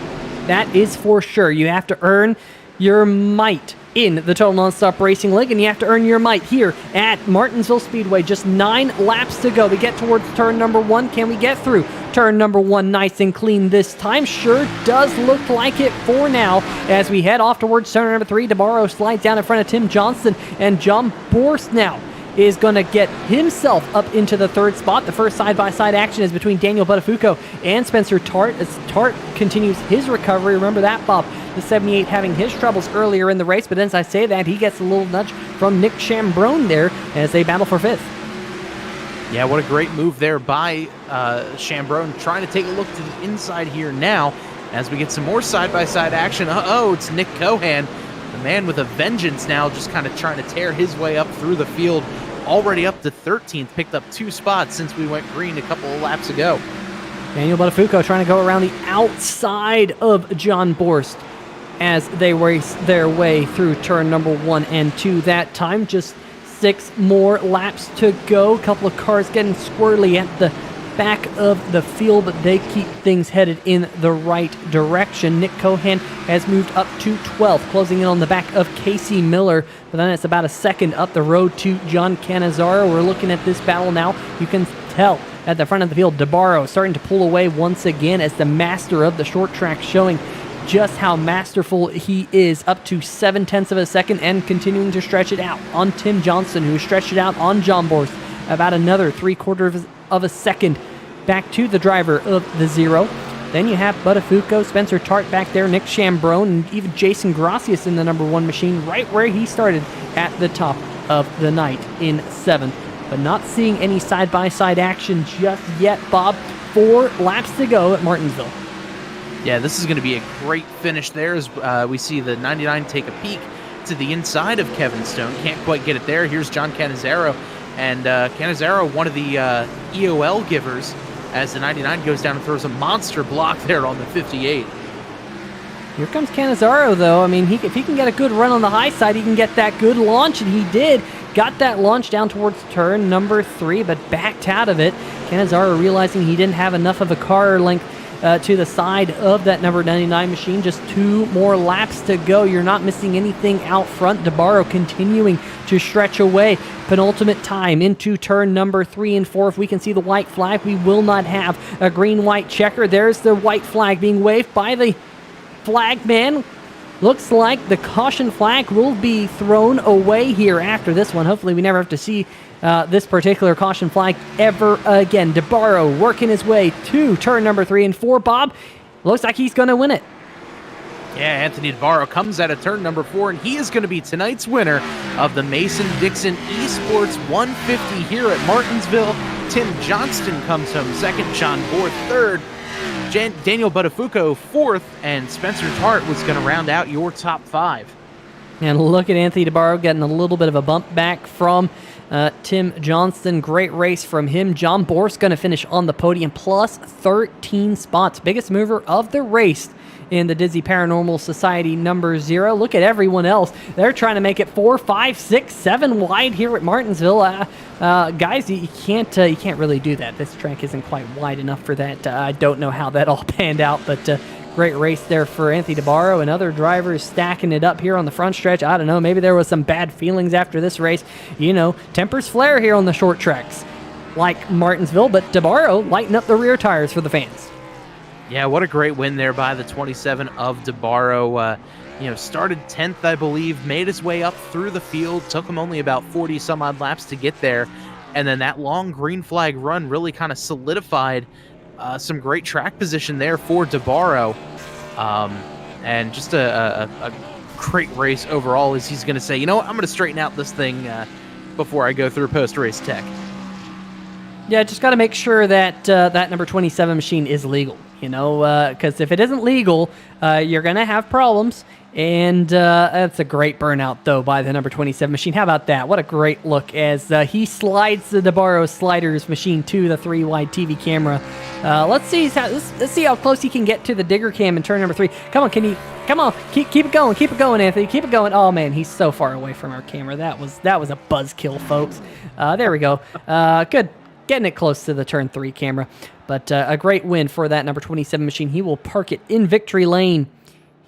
That is for sure. You have to earn your might in the Total Nonstop Racing League, and you have to earn your might here at Martinsville Speedway. Just 9 laps to go. We get towards turn number 1. Can we get through turn number 1 nice and clean this time? Sure does look like it for now. As we head off towards turn number 3, DeBarro slides down in front of Tim Johnston, and John Borst now is going to get himself up into the third spot. The first side-by-side action is between Daniel Buttafuoco and Spencer Tart, as Tart continues his recovery. Remember that, Bob, the 78 having his troubles earlier in the race, but as I say that, he gets a little nudge from Nick Chambrone there as they battle for 5th. Yeah, what a great move there by Chambrone, trying to take a look to the inside here now as we get some more side-by-side action. It's Nick Cohan, the man with a vengeance now, just kind of trying to tear his way up through the field. Already up to 13th, picked up 2 spots since we went green a couple of laps ago. Daniel Buttafuoco trying to go around the outside of John Borst as they race their way through turn number 1 and 2 that time. Just 6 more laps to go. A couple of cars getting squirrely at the back of the field, but they keep things headed in the right direction. Nick Cohan has moved up to 12th, closing in on the back of Casey Miller, but then it's about a second up the road to John Cannizzaro. We're looking at this battle now. You can tell at the front of the field, DeBarro starting to pull away once again as the master of the short track, showing just how masterful he is, up to 0.7 of a second and continuing to stretch it out on Tim Johnston, who stretched it out on John Borst about another 3/4 of a second back to the driver of the 0. Then you have Buttafuoco, Spencer Tart back there, Nick Chambrone, and even Jason Gracias in the number 1 machine, right where he started at the top of the night in 7th. But not seeing any side-by-side action just yet, Bob. 4 laps to go at Martinsville. Yeah, this is going to be a great finish there as we see the 99 take a peek to the inside of Kevin Stone. Can't quite get it there. Here's John Cannizzaro. And Cannizzaro, one of the EOL givers, as the 99 goes down and throws a monster block there on the 58. Here comes Cannizzaro, though. I mean, if he can get a good run on the high side, he can get that good launch, and he did. Got that launch down towards turn number 3, but backed out of it. Cannizzaro realizing he didn't have enough of a car length to the side of that number 99 machine. Just 2 more laps to go. You're not missing anything out front. DeBarro continuing to stretch away. Penultimate time into turn number 3 and 4. If we can see the white flag, we will not have a green-white checker. There's the white flag being waved by the flag man. Looks like the caution flag will be thrown away here after this one. Hopefully we never have to see this particular caution flag ever again. DeBarro working his way to turn number 3 and 4. Bob, looks like he's going to win it. Yeah, Anthony DeBarro comes out of turn number 4, and he is going to be tonight's winner of the Mason-Dixon eSports 150 here at Martinsville. Tim Johnston comes home second, John Bohr third, Daniel Buttafuoco fourth, and Spencer Tart was going to round out your top 5. And look at Anthony DeBarro getting a little bit of a bump back from Tim Johnston. Great race from him. John Bohr's going to finish on the podium, plus 13 spots. Biggest mover of the race in the Dizzy Paranormal Society number 0. Look at everyone else. They're trying to make it 4, 5, 6, 7 wide here at Martinsville. Guys, you can't really do that. This track isn't quite wide enough for that. I don't know how that all panned out, but great race there for Anthony DeBarro and other drivers stacking it up here on the front stretch. I don't know, maybe there was some bad feelings after this race. You know, tempers flare here on the short tracks like Martinsville, but DeBarro lighting up the rear tires for the fans. Yeah, what a great win there by the 27 of DeBarro. Started 10th, I believe, made his way up through the field, took him only about 40 some odd laps to get there. And then that long green flag run really kind of solidified some great track position there for DeBarro. And just a great race overall, as he's going to say, I'm going to straighten out this thing before I go through post-race tech. Yeah, just got to make sure that that number 27 machine is legal, because if it isn't legal, you're going to have problems. And that's a great burnout, though, by the number 27 machine. How about that? What a great look as he slides the DeBarro sliders machine to the 3-wide TV camera. Let's see how close he can get to the digger cam in turn number 3. Come on, keep it going, Anthony, keep it going. Oh man, he's so far away from our camera. That was a buzzkill, folks. There we go. Good. Getting it close to the turn 3 camera. But a great win for that number 27 machine. He will park it in victory lane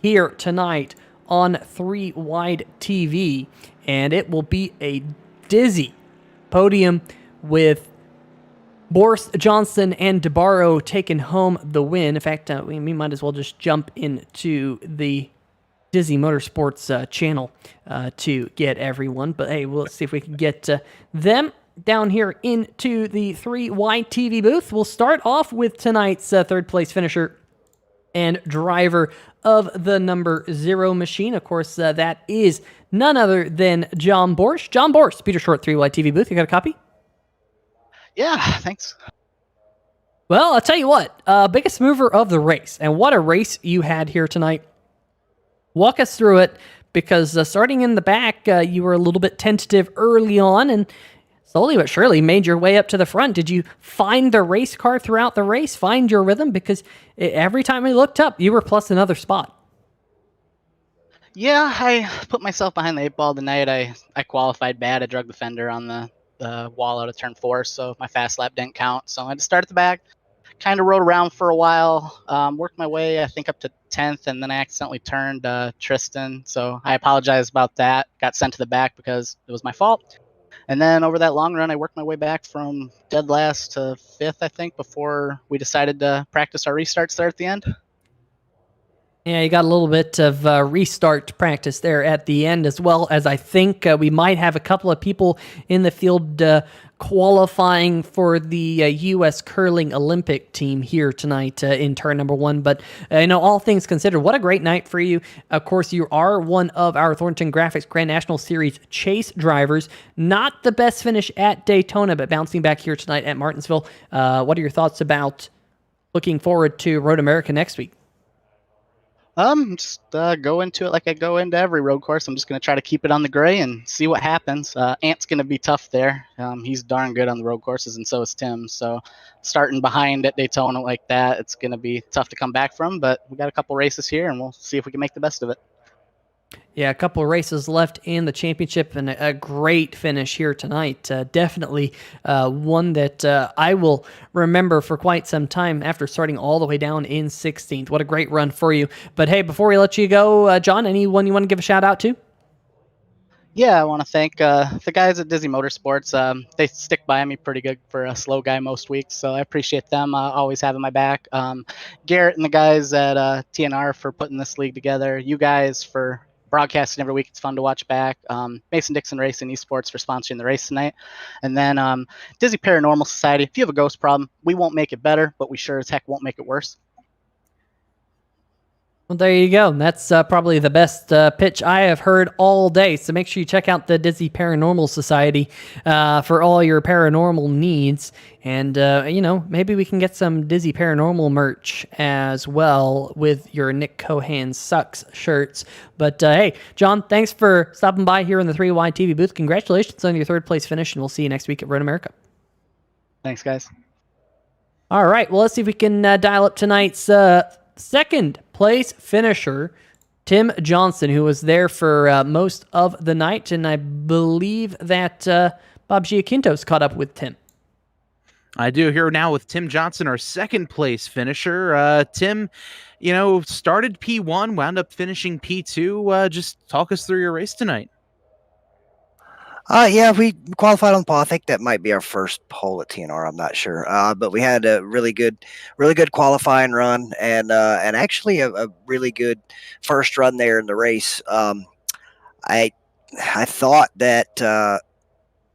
here tonight on 3-wide TV. And it will be a dizzy podium with Boris Johnson and DeBarro taking home the win. In fact, we might as well just jump into the Dizzy Motorsports channel to get everyone. But hey, we'll see if we can get them down here into the 3-wide TV booth. We'll start off with tonight's third place finisher and driver of the number 0 machine. Of course, that is none other than John Borsch. John Borsch, Peter Short, 3-wide TV booth. You got a copy? Yeah, thanks. Well, I'll tell you what, biggest mover of the race, and what a race you had here tonight. Walk us through it, because starting in the back, you were a little bit tentative early on, and slowly but surely made your way up to the front. Did you find the race car throughout the race, find your rhythm? Because every time we looked up, you were plus another spot. Yeah, I put myself behind the 8 ball tonight. I qualified bad. I drug the fender on the wall out of turn 4, so my fast lap didn't count. So I had to start at the back, kind of rode around for a while, worked my way, I think, up to 10th, and then I accidentally turned Tristan. So I apologize about that. Got sent to the back because it was my fault. And then over that long run, I worked my way back from dead last to 5th, I think, before we decided to practice our restarts there at the end. Yeah, you got a little bit of restart practice there at the end, as well as I think we might have a couple of people in the field qualifying for the U.S. Curling Olympic team here tonight in turn number 1. But, all things considered, what a great night for you. Of course, you are one of our Thornton Graphix Grand National Series chase drivers. Not the best finish at Daytona, but bouncing back here tonight at Martinsville. What are your thoughts about looking forward to Road America next week? Just go into it like I go into every road course. I'm just going to try to keep it on the gray and see what happens. Ant's going to be tough there. He's darn good on the road courses, and so is Tim. So starting behind at Daytona like that, it's going to be tough to come back from. But we got a couple races here, and we'll see if we can make the best of it. Yeah, a couple of races left in the championship and a great finish here tonight. Definitely one that I will remember for quite some time after starting all the way down in 16th. What a great run for you. But hey, before we let you go, John, anyone you want to give a shout out to? Yeah, I want to thank the guys at Dizzy Motorsports. They stick by me pretty good for a slow guy most weeks, so I appreciate them always having my back. Garrett and the guys at TNR for putting this league together. You guys for broadcasting every week. It's fun to watch back. Mason Dixon Racing eSports for sponsoring the race tonight. And then Dizzy Paranormal Society. If you have a ghost problem, we won't make it better, but we sure as heck won't make it worse. Well, there you go. That's probably the best pitch I have heard all day. So make sure you check out the Dizzy Paranormal Society for all your paranormal needs. And, maybe we can get some Dizzy Paranormal merch as well with your Nick Cohan Sucks shirts. But, hey, John, thanks for stopping by here in the 3Y TV booth. Congratulations on your third place finish, and we'll see you next week at Road America. Thanks, guys. All right. Well, let's see if we can dial up tonight's second place finisher, Tim Johnson, who was there for most of the night, and I believe that Bob Giaquinto's caught up with Tim. I do here now with Tim Johnson, our second place finisher. Tim, started P1, wound up finishing P2. Just talk us through your race tonight. Yeah, we qualified on pole. I think that might be our first pole at TNR. I'm not sure, but we had a really good qualifying run, and actually a really good first run there in the race. I thought that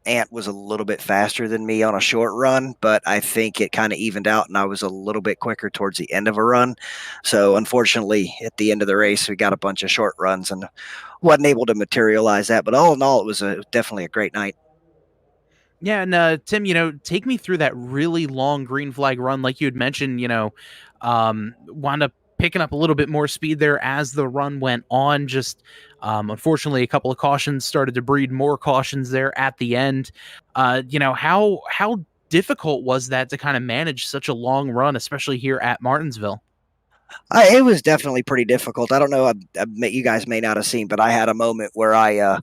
Ant was a little bit faster than me on a short run, but I think it kind of evened out, and I was a little bit quicker towards the end of a run. So unfortunately, at the end of the race, we got a bunch of short runs and wasn't able to materialize that. But all in all, it was definitely a great night. Yeah, and Tim, take me through that really long green flag run, like you had mentioned. Wound up picking up a little bit more speed there as the run went on. Just unfortunately, a couple of cautions started to breed more cautions there at the end. How difficult was that to kind of manage such a long run, especially here at Martinsville? It was definitely pretty difficult. I don't know. You guys may not have seen, but I had a moment where I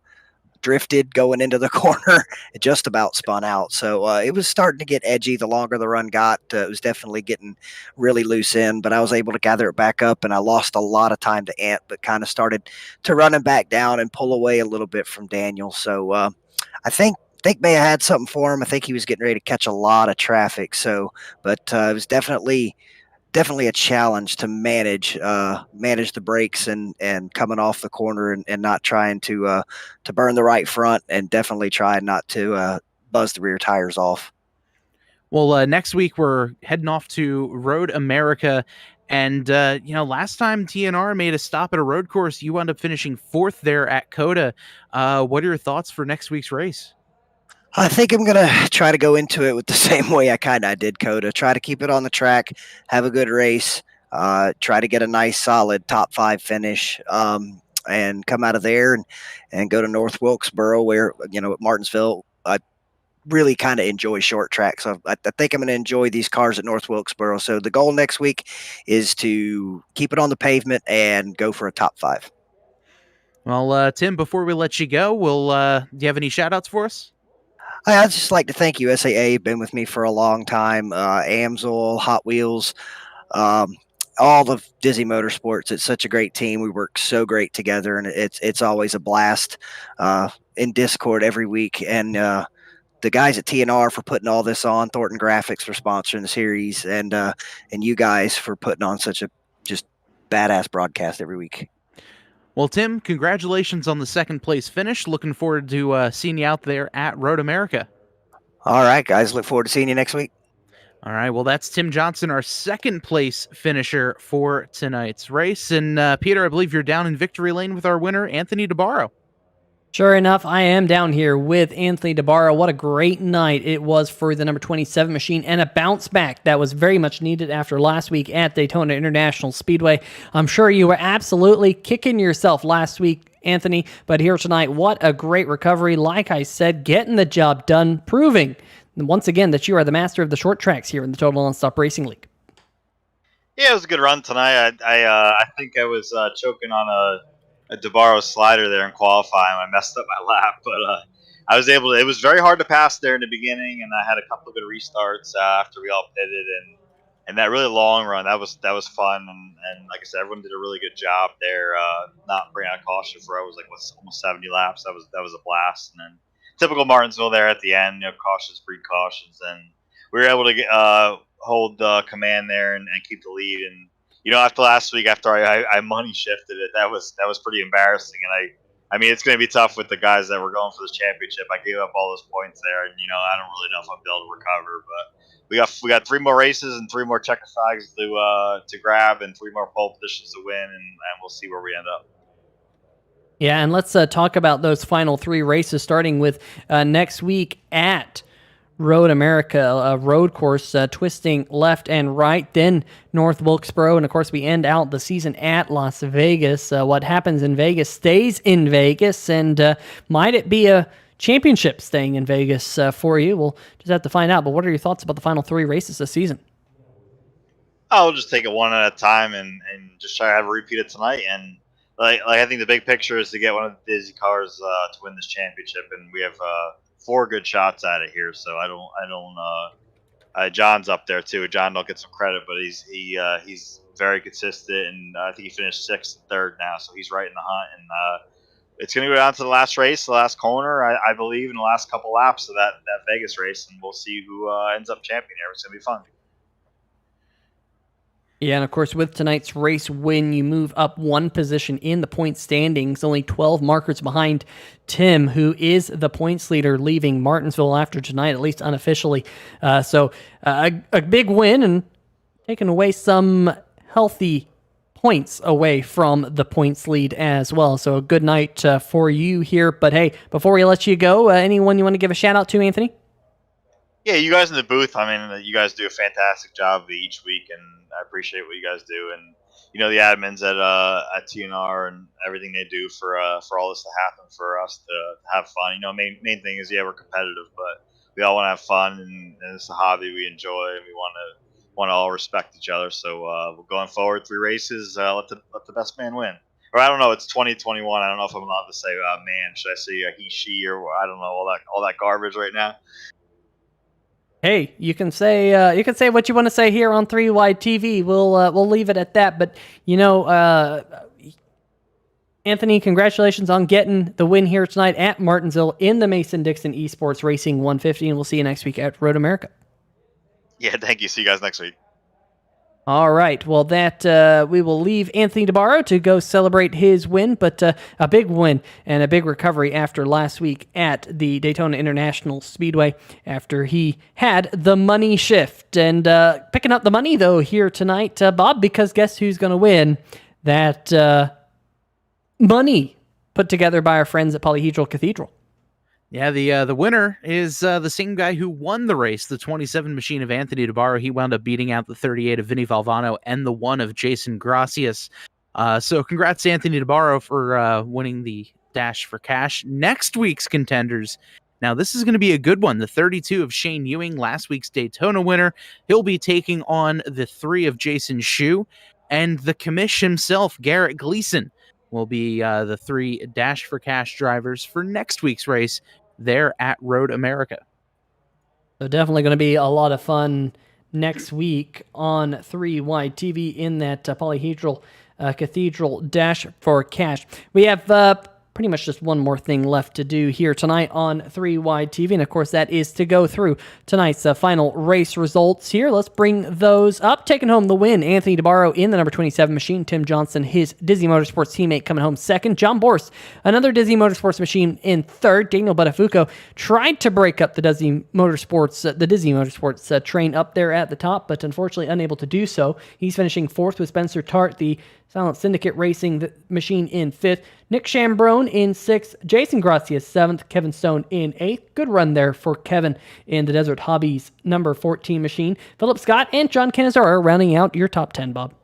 drifted going into the corner. It just about spun out. So it was starting to get edgy the longer the run got. It was definitely getting really loose in, but I was able to gather it back up, and I lost a lot of time to Ant, but kind of started to run him back down and pull away a little bit from Daniel. So I think may have had something for him. I think he was getting ready to catch a lot of traffic. So, but it was definitely a challenge to manage the brakes and coming off the corner and not trying to burn the right front, and definitely trying not to buzz the rear tires off. Well, next week we're heading off to Road America. And, last time TNR made a stop at a road course, you wound up finishing fourth there at COTA. What are your thoughts for next week's race? I think I'm going to try to go into it with the same way I kind of did COTA. Try to keep it on the track, have a good race, try to get a nice solid top 5 finish, and come out of there and go to North Wilkesboro, where, at Martinsville, I really kind of enjoy short tracks. So I think I'm going to enjoy these cars at North Wilkesboro. So the goal next week is to keep it on the pavement and go for a top 5. Well, Tim, before we let you go, do you have any shout outs for us? I'd just like to thank you, SAA. Been with me for a long time. Amsoil, Hot Wheels, all of Dizzy Motorsports. It's such a great team. We work so great together, and it's always a blast in Discord every week. And the guys at TNR for putting all this on, Thornton Graphix for sponsoring the series, and you guys for putting on such a just badass broadcast every week. Well, Tim, congratulations on the second place finish. Looking forward to seeing you out there at Road America. All right, guys. Look forward to seeing you next week. All right. Well, that's Tim Johnson, our second place finisher for tonight's race. And Peter, I believe you're down in victory lane with our winner, Anthony DeBarro. Sure enough, I am down here with Anthony DeBarro. What a great night it was for the number 27 machine, and a bounce back that was very much needed after last week at Daytona International Speedway. I'm sure you were absolutely kicking yourself last week, Anthony, but here tonight, what a great recovery. Like I said, getting the job done, proving once again that you are the master of the short tracks here in the Total Nonstop Racing League. Yeah, it was a good run tonight. I think I was choking on DeBarro's slider there in qualifying. I messed up my lap, but I was able to. It was very hard to pass there in the beginning, and I had a couple of good restarts after we all pitted, and that really long run that was fun, and like I said, everyone did a really good job there, not bringing out caution for almost 70 laps. That was a blast, and then typical Martinsville there at the end, cautions, precautions, and we were able to get, hold command there and keep the lead. And after last week, after I money shifted it, that was pretty embarrassing. And I mean, it's going to be tough with the guys that were going for this championship. I gave up all those points there, and I don't really know if I'll be able to recover. But we got 3 more races and 3 more checker flags to grab, and 3 more pole positions to win, and we'll see where we end up. Yeah, and let's talk about those final 3 races, starting with next week at Road America, a road course twisting left and right, then North Wilkesboro, and of course we end out the season at Las Vegas. What happens in Vegas stays in Vegas, and might it be a championship staying in Vegas for you? We'll just have to find out, but what are your thoughts about the final 3 races this season? I'll just take it one at a time and just try to have a repeat of tonight. And like I think the big picture is to get one of the Disney cars to win this championship, and we have 4 good shots at it here. So I don't. John's up there too. John don't get some credit, but he's very consistent, and I think he finished 6th and 3rd now, so he's right in the hunt. And it's going to go down to the last race, the last corner, I believe, in the last couple laps of that Vegas race, and we'll see who ends up champion here. It's going to be fun. Yeah, and of course, with tonight's race win, you move up 1 position in the point standings, only 12 markers behind Tim, who is the points leader, leaving Martinsville after tonight, at least unofficially. So a big win and taking away some healthy points away from the points lead as well. So a good night for you here. But hey, before we let you go, anyone you want to give a shout out to, Anthony? Yeah, you guys in the booth, I mean, you guys do a fantastic job each week, and I appreciate what you guys do. And, the admins at TNR and everything they do for all this to happen, for us to have fun. Main thing is, we're competitive, but we all want to have fun, and it's a hobby we enjoy, and we want to all respect each other. So we're going forward 3 races, let the best man win. Or I don't know, it's 2021. I don't know if I'm allowed to say man. Should I say he, she, or I don't know, all that garbage right now. Hey, you can say what you want to say here on 3Wide TV. We'll leave it at that. But Anthony, congratulations on getting the win here tonight at Martinsville in the Mason-Dixon eSports Racing 150, and we'll see you next week at Road America. Yeah, thank you. See you guys next week. All right. Well, we will leave Anthony DeBarro to go celebrate his win, but a big win and a big recovery after last week at the Daytona International Speedway after he had the money shift. And picking up the money, though, here tonight, Bob, because guess who's going to win that money put together by our friends at Polyhedral Cathedral? Yeah, the winner is the same guy who won the race, the 27 machine of Anthony DeBarro. He wound up beating out the 38 of Vinny Valvano and the 1 of Jason Gracias. So congrats to Anthony DeBarro for winning the Dash for Cash. Next week's contenders. Now, this is going to be a good one. The 32 of Shane Ewing, last week's Daytona winner. He'll be taking on the 3 of Jason Shue. And the commish himself, Garrett Gleason, will be the 3 Dash for Cash drivers for next week's race there at Road America. So definitely going to be a lot of fun next week on 3Wide TV in that Polyhedral Cathedral Dash for Cash. We have pretty much just one more thing left to do here tonight on 3Wide TV, and of course that is to go through tonight's final race results here. Let's bring those up. Taking home the win, Anthony DeBarro in the number 27 machine. Tim Johnson, his Disney Motorsports teammate, coming home second. John Borst, another Disney Motorsports machine, in third. Daniel Buttafuoco tried to break up the Disney Motorsports train up there at the top, but unfortunately unable to do so. He's finishing fourth with Spencer Tart, the Silent Syndicate Racing machine, in fifth. Nick Chambrone in sixth. Jason Gracias seventh. Kevin Stone in eighth. Good run there for Kevin in the Desert Hobbies number 14 machine. Philip Scott and John Canizaro rounding out your top 10, Bob.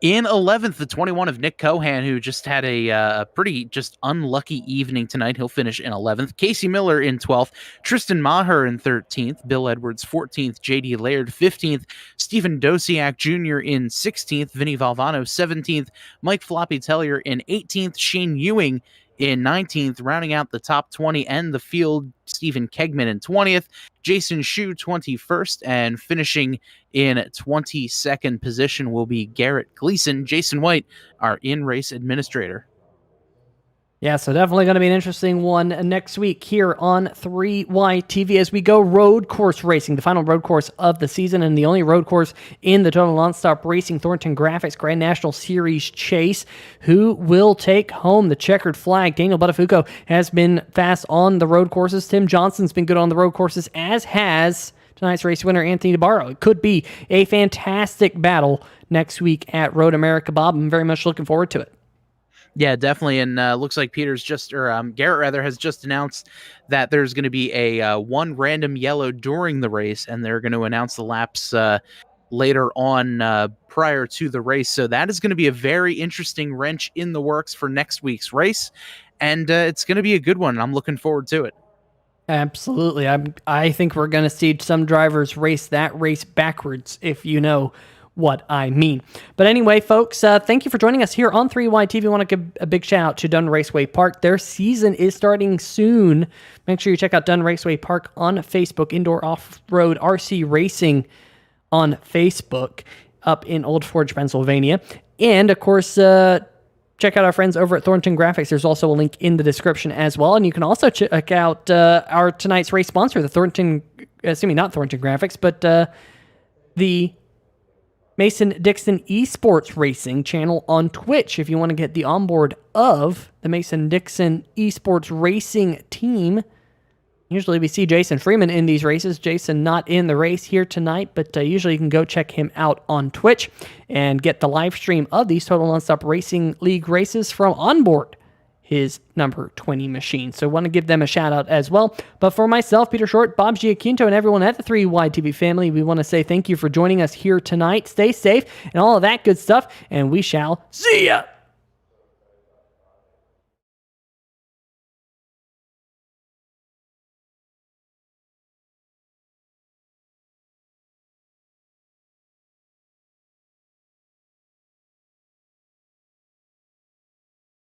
In 11th, the 21 of Nick Cohan, who just had a pretty just unlucky evening tonight. He'll finish in 11th. Casey Miller in 12th. Tristan Maher in 13th. Bill Edwards 14th. J.D. Laird 15th. Stephen Dosiak Jr. in 16th. Vinny Valvano 17th. Mike Floppy Tellier in 18th. Shane Ewing in 19th, rounding out the top 20 and the field, Stephen Kegman in 20th, Jason Shue 21st, and finishing in 22nd position will be Garrett Gleason. Jason White, our in-race administrator. Yeah, so definitely going to be an interesting one next week here on 3YTV as we go road course racing, the final road course of the season and the only road course in the Total Nonstop Racing Thornton Graphix Grand National Series Chase. Who will take home the checkered flag? Daniel Buttafuoco has been fast on the road courses. Tim Johnson's been good on the road courses, as has tonight's race winner Anthony DeBarro. It could be a fantastic battle next week at Road America, Bob. I'm very much looking forward to it. Yeah, definitely. And looks like Garrett rather has just announced that there's going to be a one random yellow during the race, and they're going to announce the laps later on prior to the race. So that is going to be a very interesting wrench in the works for next week's race, and it's going to be a good one. I'm looking forward to it. Absolutely. I think we're going to see some drivers race that race backwards, if you know what I mean. But anyway, folks, thank you for joining us here on 3YTV. I want to give a big shout out to Dunn Raceway Park. Their season is starting soon. Make sure you check out Dunn Raceway Park on Facebook, Indoor Off-Road RC Racing on Facebook up in Old Forge, Pennsylvania. And, of course, check out our friends over at Thornton Graphix. There's also a link in the description as well. And you can also check out our tonight's race sponsor, not Thornton Graphix, but the Mason-Dixon eSports Racing channel on Twitch. If you want to get the onboard of the Mason-Dixon eSports Racing team, usually we see Jason Freeman in these races. Jason not in the race here tonight, but usually you can go check him out on Twitch and get the live stream of these Total Nonstop Racing League races from onboard his number 20 machine. So I want to give them a shout out as well. But for myself, Peter Short, Bob Giaquinto, and everyone at the 3YTV family, we want to say thank you for joining us here tonight. Stay safe and all of that good stuff, and we shall see ya.